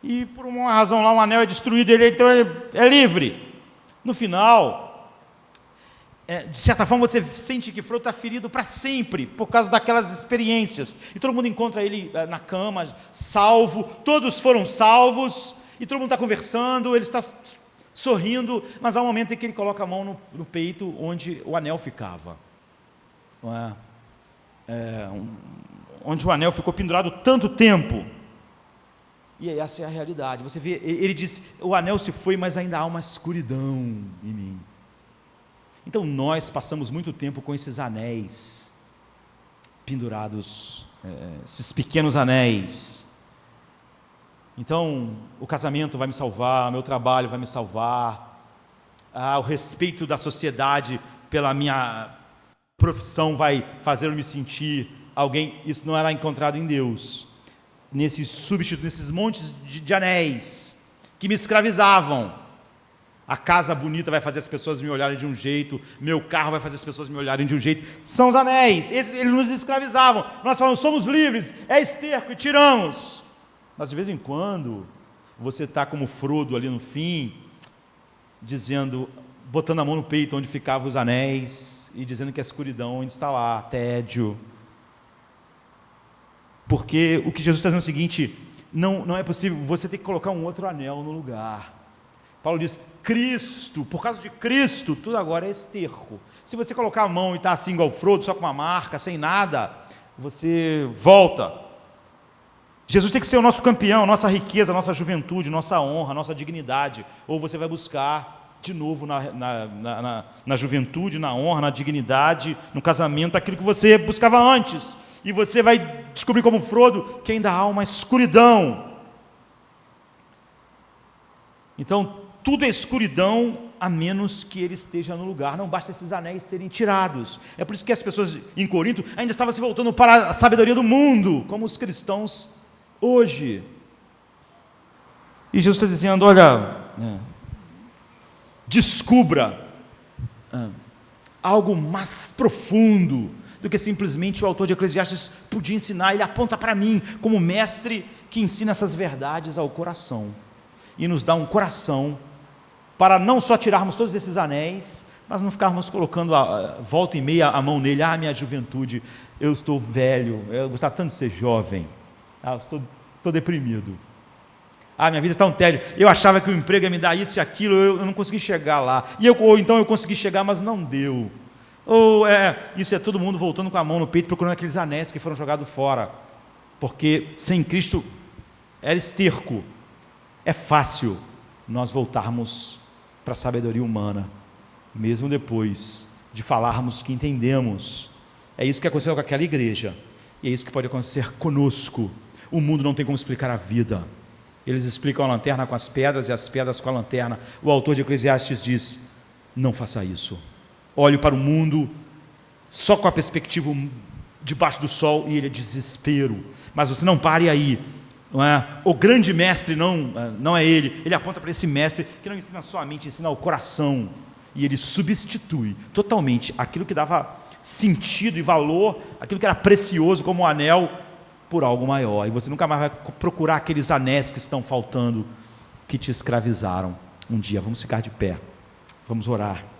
E por uma razão lá, um anel é destruído, então ele é livre. No final, de certa forma, você sente que Frodo está ferido para sempre, por causa daquelas experiências. E todo mundo encontra ele na cama, salvo, todos foram salvos, e todo mundo está conversando, ele está sorrindo, mas há um momento em que ele coloca a mão no peito, onde o anel ficava. Não é? Onde o anel ficou pendurado tanto tempo. E essa é a realidade. Você vê, ele diz, o anel se foi, mas ainda há uma escuridão em mim. Então nós passamos muito tempo com esses anéis pendurados, esses pequenos anéis. Então, o casamento vai me salvar, meu trabalho vai me salvar, o respeito da sociedade pela minha profissão vai fazer eu me sentir alguém. Isso não era encontrado em Deus, nesses substitutos, nesses montes de anéis que me escravizavam. A casa bonita vai fazer as pessoas me olharem de um jeito, meu carro vai fazer as pessoas me olharem de um jeito. São os anéis, eles nos escravizavam. Nós falamos, somos livres, é esterco, e tiramos. Mas de vez em quando você está como Frodo ali no fim, dizendo, botando a mão no peito onde ficavam os anéis e dizendo que a escuridão ainda está lá, tédio. Porque o que Jesus está dizendo é o seguinte, não é possível, você tem que colocar um outro anel no lugar. Paulo diz, Cristo, por causa de Cristo, tudo agora é esterco. Se você colocar a mão e está assim igual Frodo, só com uma marca, sem nada, você volta. Jesus tem que ser o nosso campeão, nossa riqueza, nossa juventude, nossa honra, nossa dignidade. Ou você vai buscar de novo na juventude, na honra, na dignidade, no casamento, aquilo que você buscava antes. E você vai descobrir como Frodo que ainda há uma escuridão. Então, tudo é escuridão a menos que ele esteja no lugar. Não basta esses anéis serem tirados. É por isso que as pessoas em Corinto ainda estavam se voltando para a sabedoria do mundo, como os cristãos hoje. E Jesus está dizendo, olha, descubra algo mais profundo do que simplesmente o autor de Eclesiastes podia ensinar. Ele aponta para mim como mestre que ensina essas verdades ao coração e nos dá um coração para não só tirarmos todos esses anéis, mas não ficarmos colocando volta e meia a mão nele. Minha juventude, eu estou velho, eu gostava tanto de ser jovem, eu estou deprimido, minha vida está um tédio, eu achava que o emprego ia me dar isso e aquilo, eu não consegui chegar lá, ou então eu consegui chegar, mas não deu. Isso é todo mundo voltando com a mão no peito, procurando aqueles anéis que foram jogados fora, porque sem Cristo era esterco. É fácil nós voltarmos para a sabedoria humana, mesmo depois de falarmos que entendemos. É isso que aconteceu com aquela igreja, e é isso que pode acontecer conosco. O mundo não tem como explicar a vida. Eles explicam a lanterna com as pedras e as pedras com a lanterna. O autor de Eclesiastes diz, não faça isso. Olhe para o mundo só com a perspectiva debaixo do sol e ele é desespero. Mas você não pare aí. Não é? O grande mestre não é ele aponta para esse mestre que não ensina só a mente, ensina o coração. e Ele substitui totalmente aquilo que dava sentido e valor, aquilo que era precioso como um anel, por algo maior. E você nunca mais vai procurar aqueles anéis que estão faltando, que te escravizaram um dia. Vamos ficar de pé, vamos orar.